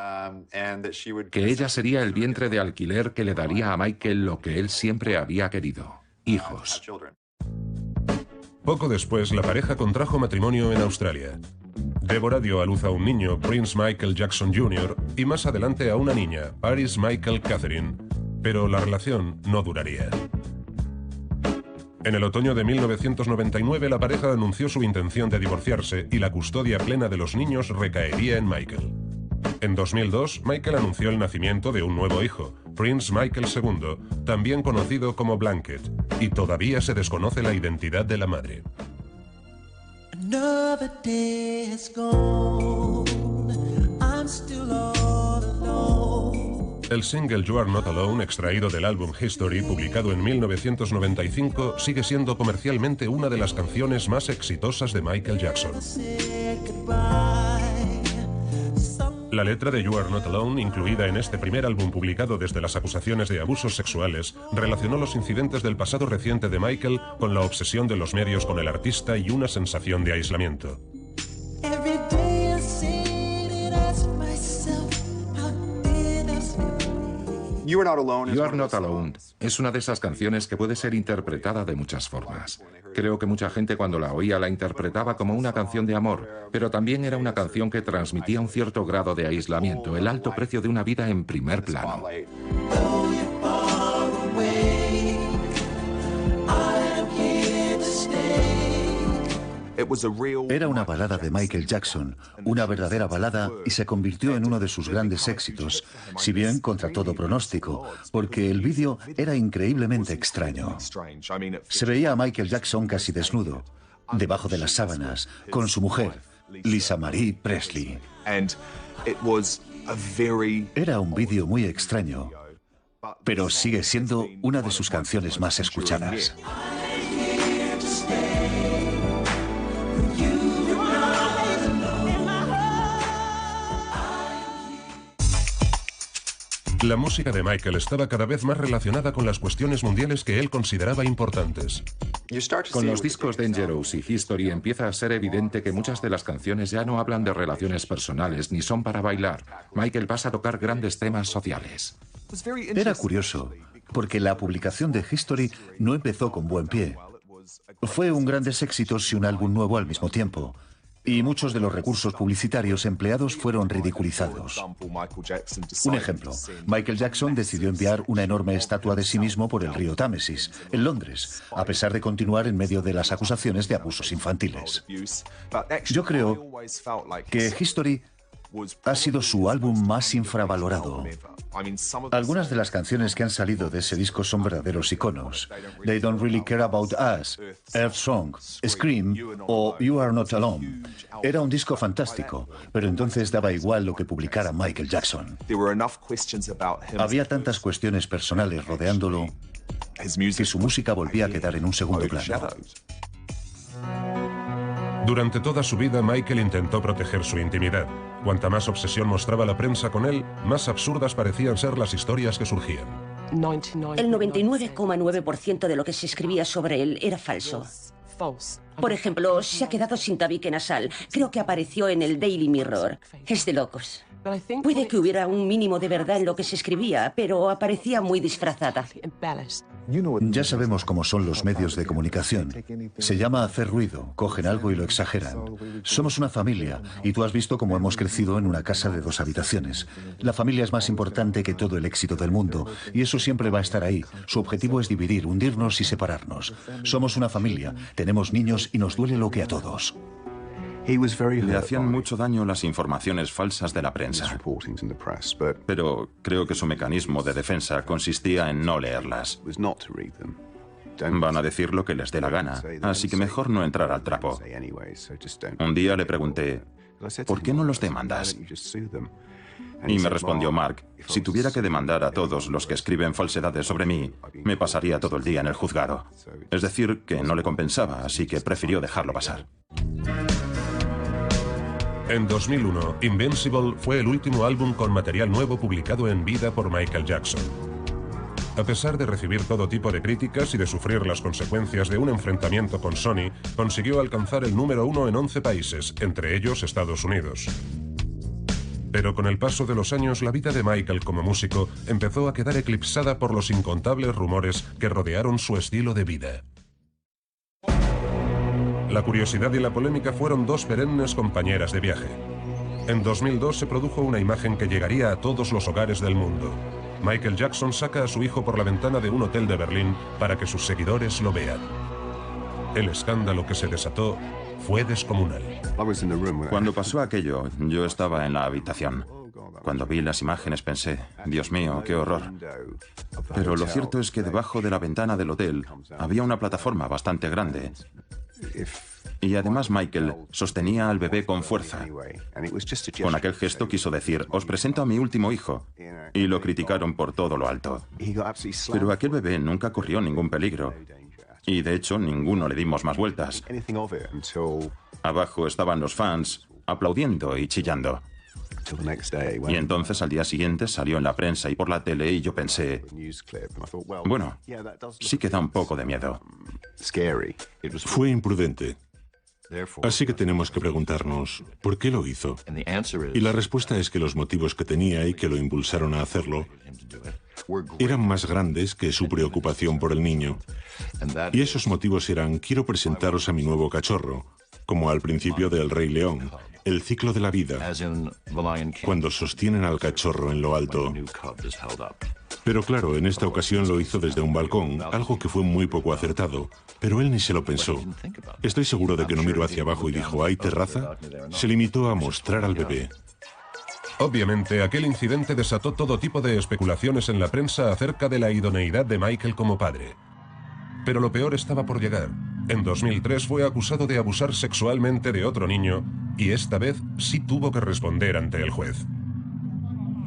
Speaker 5: que ella sería el vientre de alquiler que le daría a Michael lo que él siempre había querido, hijos.
Speaker 1: Poco después, la pareja contrajo matrimonio en Australia. Deborah dio a luz a un niño, Prince Michael Jackson Jr., y más adelante a una niña, Paris Michael Catherine, pero la relación no duraría. En el otoño de 1999, la pareja anunció su intención de divorciarse y la custodia plena de los niños recaería en Michael. En 2002, Michael anunció el nacimiento de un nuevo hijo, Prince Michael II, también conocido como Blanket, y todavía se desconoce la identidad de la madre. El single You Are Not Alone, extraído del álbum History, publicado en 1995, sigue siendo comercialmente una de las canciones más exitosas de Michael Jackson. La letra de You Are Not Alone, incluida en este primer álbum publicado desde las acusaciones de abusos sexuales, relacionó los incidentes del pasado reciente de Michael con la obsesión de los medios con el artista y una sensación de aislamiento.
Speaker 5: You Are Not Alone es una de esas canciones que puede ser interpretada de muchas formas. Creo que mucha gente cuando la oía la interpretaba como una canción de amor, pero también era una canción que transmitía un cierto grado de aislamiento, el alto precio de una vida en primer plano.
Speaker 2: Era una balada de Michael Jackson, una verdadera balada, y se convirtió en uno de sus grandes éxitos, si bien contra todo pronóstico, porque el vídeo era increíblemente extraño. Se veía a Michael Jackson casi desnudo, debajo de las sábanas, con su mujer, Lisa Marie Presley. Era un vídeo muy extraño, pero sigue siendo una de sus canciones más escuchadas.
Speaker 1: La música de Michael estaba cada vez más relacionada con las cuestiones mundiales que él consideraba importantes.
Speaker 5: Con los discos Dangerous y History empieza a ser evidente que muchas de las canciones ya no hablan de relaciones personales ni son para bailar. Michael pasa a tocar grandes temas sociales.
Speaker 2: Era curioso, porque la publicación de History no empezó con buen pie. Fue un grandes éxitos y un álbum nuevo al mismo tiempo. Y muchos de los recursos publicitarios empleados fueron ridiculizados. Un ejemplo, Michael Jackson decidió enviar una enorme estatua de sí mismo por el río Támesis, en Londres, a pesar de continuar en medio de las acusaciones de abusos infantiles. Yo creo que History ha sido su álbum más infravalorado. Algunas de las canciones que han salido de ese disco son verdaderos iconos. They Don't Really Care About Us, Earth Song, Scream o You Are Not Alone. Era un disco fantástico, pero entonces daba igual lo que publicara Michael Jackson. Había tantas cuestiones personales rodeándolo que su música volvía a quedar en un segundo plano.
Speaker 1: Durante toda su vida, Michael intentó proteger su intimidad. Cuanta más obsesión mostraba la prensa con él, más absurdas parecían ser las historias que surgían.
Speaker 7: El 99,9% de lo que se escribía sobre él era falso. Por ejemplo, se ha quedado sin tabique nasal. Creo que apareció en el Daily Mirror. Es de locos. Puede que hubiera un mínimo de verdad en lo que se escribía, pero aparecía muy disfrazada.
Speaker 2: Ya sabemos cómo son los medios de comunicación. Se llama hacer ruido, cogen algo y lo exageran. Somos una familia, y tú has visto cómo hemos crecido en una casa de 2 habitaciones. La familia es más importante que todo el éxito del mundo, y eso siempre va a estar ahí. Su objetivo es dividir, hundirnos y separarnos. Somos una familia, tenemos niños y nos duele lo que a todos.
Speaker 6: Le hacían mucho daño las informaciones falsas de la prensa, pero creo que su mecanismo de defensa consistía en no leerlas. Van a decir lo que les dé la gana, así que mejor no entrar al trapo. Un día le pregunté, ¿por qué no los demandas? Y me respondió Mark, si tuviera que demandar a todos los que escriben falsedades sobre mí, me pasaría todo el día en el juzgado. Es decir, que no le compensaba, así que prefirió dejarlo pasar.
Speaker 1: En 2001, Invincible fue el último álbum con material nuevo publicado en vida por Michael Jackson. A pesar de recibir todo tipo de críticas y de sufrir las consecuencias de un enfrentamiento con Sony, consiguió alcanzar el número 1 en 11 países, entre ellos Estados Unidos. Pero con el paso de los años, la vida de Michael como músico empezó a quedar eclipsada por los incontables rumores que rodearon su estilo de vida. La curiosidad y la polémica fueron 2 perennes compañeras de viaje. En 2002 se produjo una imagen que llegaría a todos los hogares del mundo. Michael Jackson saca a su hijo por la ventana de un hotel de Berlín para que sus seguidores lo vean. El escándalo que se desató fue descomunal.
Speaker 6: Cuando pasó aquello, yo estaba en la habitación. Cuando vi las imágenes pensé, Dios mío, qué horror. Pero lo cierto es que debajo de la ventana del hotel había una plataforma bastante grande. Y además Michael sostenía al bebé con fuerza. Con aquel gesto quiso decir, os presento a mi último hijo. Y lo criticaron por todo lo alto. Pero aquel bebé nunca corrió ningún peligro. Y de hecho, ninguno le dimos más vueltas. Abajo estaban los fans, aplaudiendo y chillando. Y entonces al día siguiente salió en la prensa y por la tele y yo pensé, bueno, sí que da un poco de miedo.
Speaker 4: Fue imprudente. Así que tenemos que preguntarnos, ¿por qué lo hizo? Y la respuesta es que los motivos que tenía y que lo impulsaron a hacerlo eran más grandes que su preocupación por el niño. Y esos motivos eran, quiero presentaros a mi nuevo cachorro, como al principio del Rey León, el ciclo de la vida, cuando sostienen al cachorro en lo alto. Pero claro, en esta ocasión lo hizo desde un balcón, algo que fue muy poco acertado, pero él ni se lo pensó. Estoy seguro de que no miró hacia abajo y dijo, ¿hay terraza? Se limitó a mostrar al bebé.
Speaker 1: Obviamente, aquel incidente desató todo tipo de especulaciones en la prensa acerca de la idoneidad de Michael como padre. Pero lo peor estaba por llegar. En 2003 fue acusado de abusar sexualmente de otro niño y esta vez sí tuvo que responder ante el juez.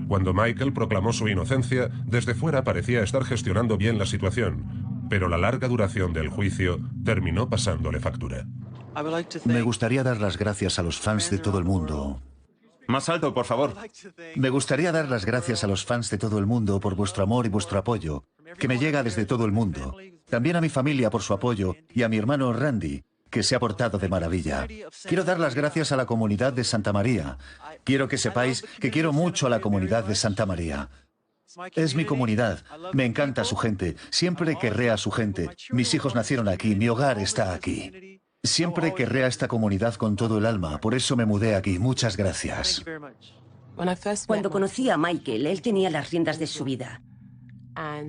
Speaker 1: Cuando Michael proclamó su inocencia, desde fuera parecía estar gestionando bien la situación, pero la larga duración del juicio terminó pasándole factura.
Speaker 2: Me gustaría dar las gracias a los fans de todo el mundo.
Speaker 6: Más alto, por favor.
Speaker 2: Me gustaría dar las gracias a los fans de todo el mundo por vuestro amor y vuestro apoyo, que me llega desde todo el mundo. También a mi familia por su apoyo y a mi hermano Randy, que se ha portado de maravilla. Quiero dar las gracias a la comunidad de Santa María. Quiero que sepáis que quiero mucho a la comunidad de Santa María. Es mi comunidad. Me encanta su gente. Siempre querré a su gente. Mis hijos nacieron aquí. Mi hogar está aquí. Siempre querré a esta comunidad con todo el alma. Por eso me mudé aquí. Muchas gracias.
Speaker 7: Cuando conocí a Michael, él tenía las riendas de su vida.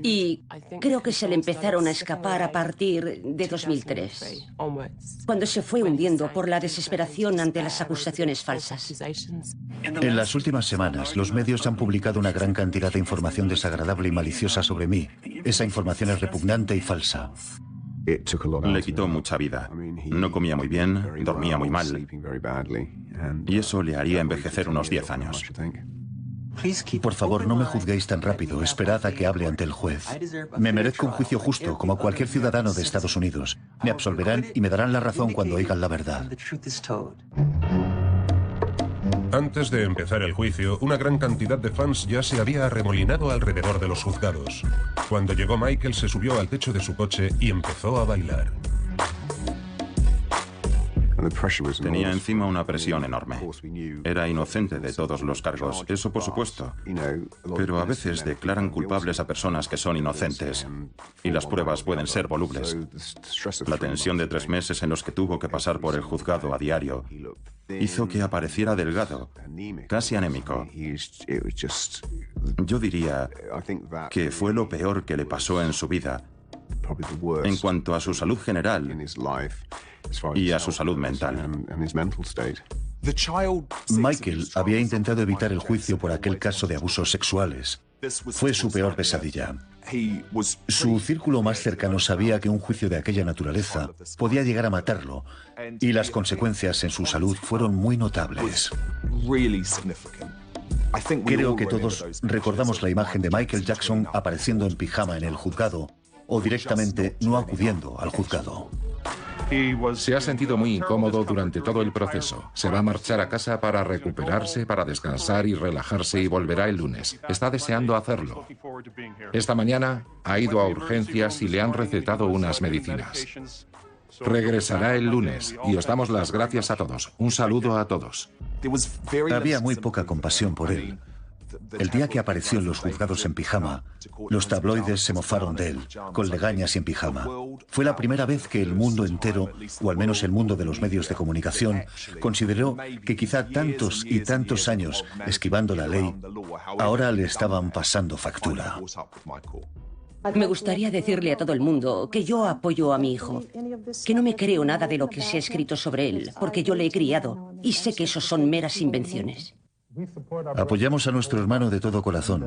Speaker 7: Y creo que se le empezaron a escapar a partir de 2003, cuando se fue hundiendo por la desesperación ante las acusaciones falsas.
Speaker 2: En las últimas semanas, los medios han publicado una gran cantidad de información desagradable y maliciosa sobre mí. Esa información es repugnante y falsa.
Speaker 6: Le quitó mucha vida. No comía muy bien, dormía muy mal. Y eso le haría envejecer unos 10 años.
Speaker 2: Por favor, no me juzguéis tan rápido. Esperad a que hable ante el juez. Me merezco un juicio justo, como cualquier ciudadano de Estados Unidos. Me absolverán y me darán la razón cuando oigan la verdad.
Speaker 1: Antes de empezar el juicio, una gran cantidad de fans ya se había arremolinado alrededor de los juzgados. Cuando llegó Michael, se subió al techo de su coche y empezó a bailar.
Speaker 6: Tenía encima una presión enorme. Era inocente de todos los cargos, eso por supuesto. Pero a veces declaran culpables a personas que son inocentes y las pruebas pueden ser volubles. La tensión de 3 meses en los que tuvo que pasar por el juzgado a diario hizo que apareciera delgado, casi anémico. Yo diría que fue lo peor que le pasó en su vida en cuanto a su salud general y a su salud mental.
Speaker 2: Michael había intentado evitar el juicio por aquel caso de abusos sexuales. Fue su peor pesadilla. Su círculo más cercano sabía que un juicio de aquella naturaleza podía llegar a matarlo, y las consecuencias en su salud fueron muy notables. Creo que todos recordamos la imagen de Michael Jackson apareciendo en pijama en el juzgado, o directamente no acudiendo al juzgado.
Speaker 5: Se ha sentido muy incómodo durante todo el proceso. Se va a marchar a casa para recuperarse, para descansar y relajarse y volverá el lunes. Está deseando hacerlo. Esta mañana ha ido a urgencias y le han recetado unas medicinas. Regresará el lunes y os damos las gracias a todos. Un saludo a todos.
Speaker 2: Había muy poca compasión por él. El día que apareció en los juzgados en pijama, los tabloides se mofaron de él, con legañas y en pijama. Fue la primera vez que el mundo entero, o al menos el mundo de los medios de comunicación, consideró que quizá tantos y tantos años esquivando la ley, ahora le estaban pasando factura.
Speaker 7: Me gustaría decirle a todo el mundo que yo apoyo a mi hijo, que no me creo nada de lo que se ha escrito sobre él, porque yo le he criado y sé que eso son meras invenciones.
Speaker 2: Apoyamos a nuestro hermano de todo corazón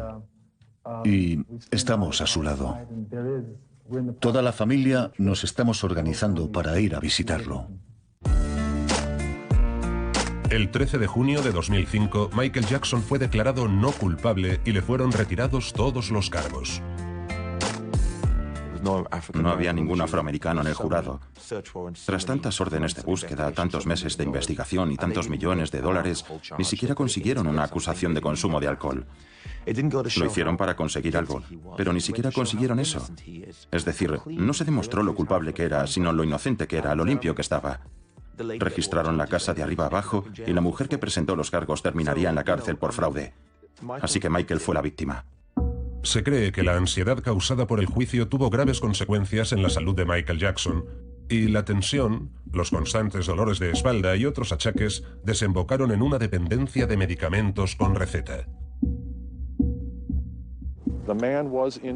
Speaker 2: y estamos a su lado. Toda la familia nos estamos organizando para ir a visitarlo.
Speaker 1: El 13 de junio de 2005, Michael Jackson fue declarado no culpable y le fueron retirados todos los cargos.
Speaker 6: No había ningún afroamericano en el jurado. Tras tantas órdenes de búsqueda, tantos meses de investigación y tantos millones de dólares, ni siquiera consiguieron una acusación de consumo de alcohol. Lo hicieron para conseguir algo, pero ni siquiera consiguieron eso. Es decir, no se demostró lo culpable que era, sino lo inocente que era, lo limpio que estaba. Registraron la casa de arriba abajo y la mujer que presentó los cargos terminaría en la cárcel por fraude. Así que Michael fue la víctima.
Speaker 1: Se cree que la ansiedad causada por el juicio tuvo graves consecuencias en la salud de Michael Jackson, y la tensión, los constantes dolores de espalda y otros achaques desembocaron en una dependencia de medicamentos con receta.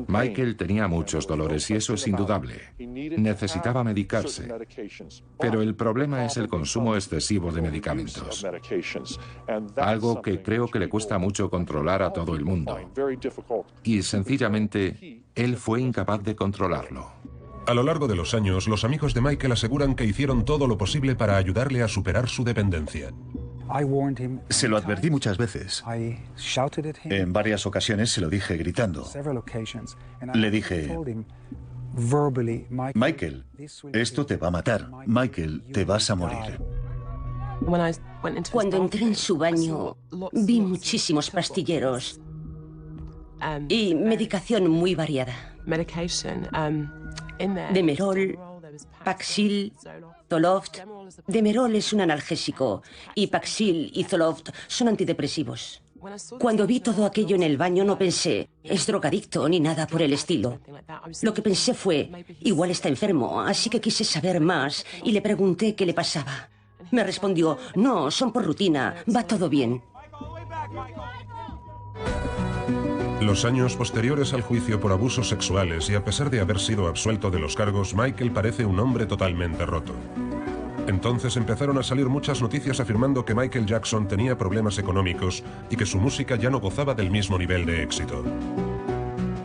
Speaker 5: Michael tenía muchos dolores y eso es indudable. Necesitaba medicarse. Pero el problema es el consumo excesivo de medicamentos. Algo que creo que le cuesta mucho controlar a todo el mundo. Y sencillamente, él fue incapaz de controlarlo.
Speaker 1: A lo largo de los años, los amigos de Michael aseguran que hicieron todo lo posible para ayudarle a superar su dependencia.
Speaker 2: Se lo advertí muchas veces. En varias ocasiones se lo dije gritando. Le dije, Michael, esto te va a matar. Michael, te vas a morir.
Speaker 7: Cuando entré en su baño, vi muchísimos pastilleros y medicación muy variada. Demerol, Paxil, Zoloft. Demerol es un analgésico y Paxil y Zoloft son antidepresivos. Cuando vi todo aquello en el baño no pensé, es drogadicto ni nada por el estilo. Lo que pensé fue, igual está enfermo, así que quise saber más y le pregunté qué le pasaba. Me respondió, no, son por rutina, va todo bien.
Speaker 1: Los años posteriores al juicio por abusos sexuales y a pesar de haber sido absuelto de los cargos, Michael parece un hombre totalmente roto. Entonces empezaron a salir muchas noticias afirmando que Michael Jackson tenía problemas económicos y que su música ya no gozaba del mismo nivel de éxito.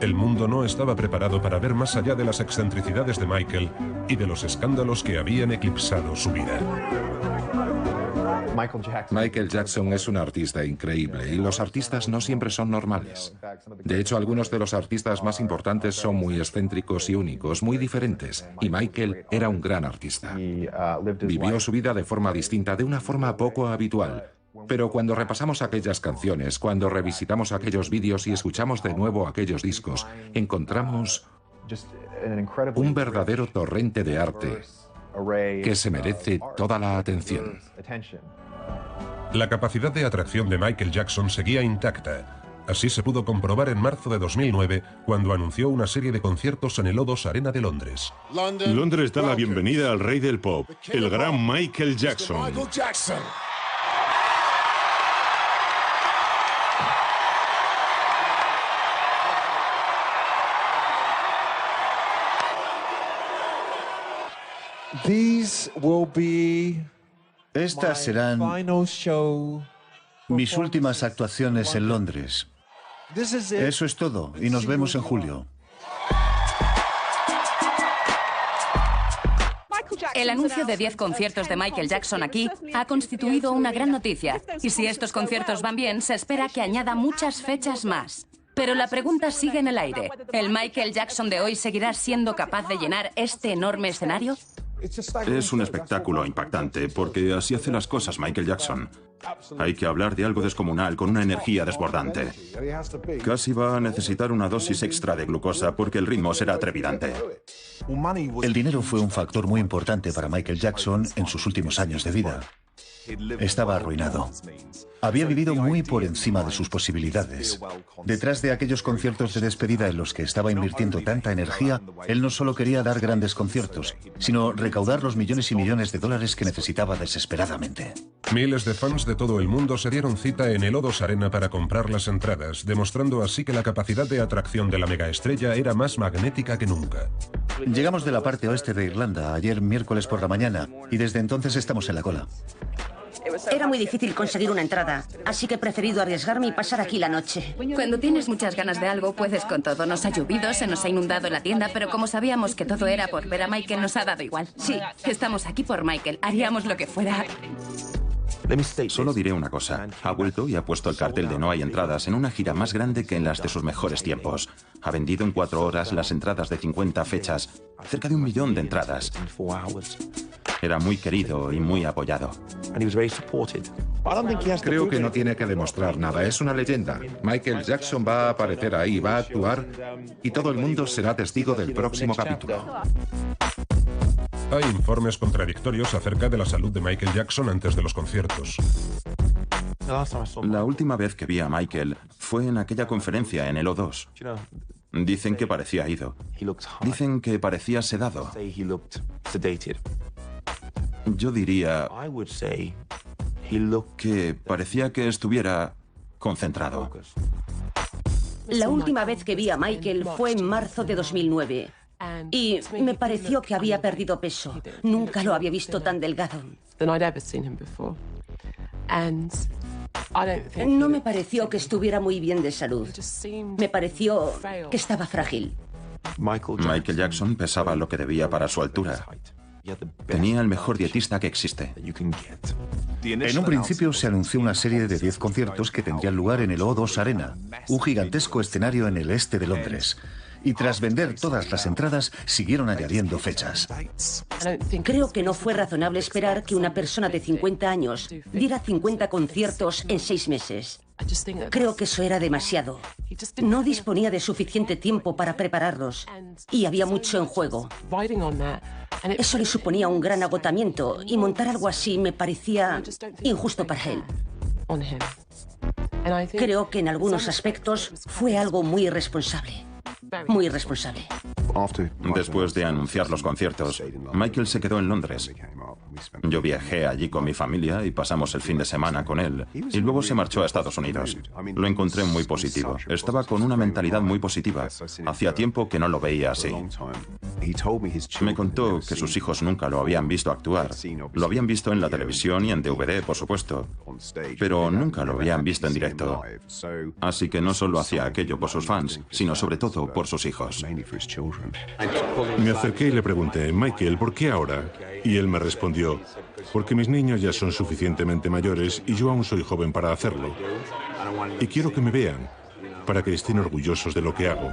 Speaker 1: El mundo no estaba preparado para ver más allá de las excentricidades de Michael y de los escándalos que habían eclipsado su vida.
Speaker 5: Michael Jackson es un artista increíble y los artistas no siempre son normales. De hecho, algunos de los artistas más importantes son muy excéntricos y únicos, muy diferentes, y Michael era un gran artista. Vivió su vida de forma distinta, de una forma poco habitual. Pero cuando repasamos aquellas canciones, cuando revisitamos aquellos vídeos y escuchamos de nuevo aquellos discos, encontramos un verdadero torrente de arte que se merece toda la atención.
Speaker 1: La capacidad de atracción de Michael Jackson seguía intacta. Así se pudo comprobar en marzo de 2009, cuando anunció una serie de conciertos en el O2 Arena de Londres.
Speaker 4: Londres da la bienvenida al rey del pop, el gran Michael Jackson.
Speaker 2: Estas serán mis últimas actuaciones en Londres. Eso es todo, y nos vemos en julio.
Speaker 3: El anuncio de 10 conciertos de Michael Jackson aquí ha constituido una gran noticia. Y si estos conciertos van bien, se espera que añada muchas fechas más. Pero la pregunta sigue en el aire. ¿El Michael Jackson de hoy seguirá siendo capaz de llenar este enorme escenario?
Speaker 6: Es un espectáculo impactante, porque así hace las cosas Michael Jackson. Hay que hablar de algo descomunal, con una energía desbordante. Casi va a necesitar una dosis extra de glucosa, porque el ritmo será trepidante.
Speaker 2: El dinero fue un factor muy importante para Michael Jackson en sus últimos años de vida. Estaba arruinado. Había vivido muy por encima de sus posibilidades. Detrás de aquellos conciertos de despedida en los que estaba invirtiendo tanta energía, él no solo quería dar grandes conciertos, sino recaudar los millones y millones de dólares que necesitaba desesperadamente.
Speaker 1: Miles de fans de todo el mundo se dieron cita en el O2 Arena para comprar las entradas, demostrando así que la capacidad de atracción de la megaestrella era más magnética que nunca.
Speaker 2: Llegamos de la parte oeste de Irlanda ayer miércoles por la mañana y desde entonces estamos en la cola.
Speaker 7: Era muy difícil conseguir una entrada, así que he preferido arriesgarme y pasar aquí la noche.
Speaker 3: Cuando tienes muchas ganas de algo, puedes con todo. Nos ha llovido, se nos ha inundado la tienda, pero como sabíamos que todo era por ver a Michael, nos ha dado igual. Sí, estamos aquí por Michael. Haríamos lo que fuera.
Speaker 6: Solo diré una cosa. Ha vuelto y ha puesto el cartel de No hay entradas en una gira más grande que en las de sus mejores tiempos. Ha vendido en 4 horas las entradas de 50 fechas, cerca de 1 millón de entradas. Era muy querido y muy apoyado.
Speaker 5: Creo que no tiene que demostrar nada, es una leyenda. Michael Jackson va a aparecer ahí, va a actuar y todo el mundo será testigo del próximo capítulo.
Speaker 1: Hay informes contradictorios acerca de la salud de Michael Jackson antes de los conciertos.
Speaker 6: La última vez que vi a Michael fue en aquella conferencia en el O2. Dicen que parecía ido. Dicen que parecía sedado. Yo diría que parecía que estuviera concentrado.
Speaker 7: La última vez que vi a Michael fue en marzo de 2009. Y me pareció que había perdido peso. Nunca lo había visto tan delgado. No me pareció que estuviera muy bien de salud. Me pareció que estaba frágil.
Speaker 6: Michael Jackson pesaba lo que debía para su altura. Tenía el mejor dietista que existe.
Speaker 2: En un principio se anunció una serie de 10 conciertos que tendrían lugar en el O2 Arena, un gigantesco escenario en el este de Londres. Y tras vender todas las entradas, siguieron añadiendo fechas.
Speaker 7: Creo que no fue razonable esperar que una persona de 50 años diera 50 conciertos en 6 meses. Creo que eso era demasiado. No disponía de suficiente tiempo para prepararlos y había mucho en juego. Eso le suponía un gran agotamiento y montar algo así me parecía injusto para él. Creo que en algunos aspectos fue algo muy irresponsable. Muy irresponsable.
Speaker 6: Después de anunciar los conciertos, Michael se quedó en Londres. Yo viajé allí con mi familia y pasamos el fin de semana con él. Y luego se marchó a Estados Unidos. Lo encontré muy positivo. Estaba con una mentalidad muy positiva. Hacía tiempo que no lo veía así. Me contó que sus hijos nunca lo habían visto actuar. Lo habían visto en la televisión y en DVD, por supuesto. Pero nunca lo habían visto en directo. Así que no solo hacía aquello por sus fans, sino sobre todo por sus hijos.
Speaker 4: Me acerqué y le pregunté, Michael, ¿por qué ahora? Y él me respondió, porque mis niños ya son suficientemente mayores y yo aún soy joven para hacerlo. Y quiero que me vean, para que estén orgullosos de lo que hago.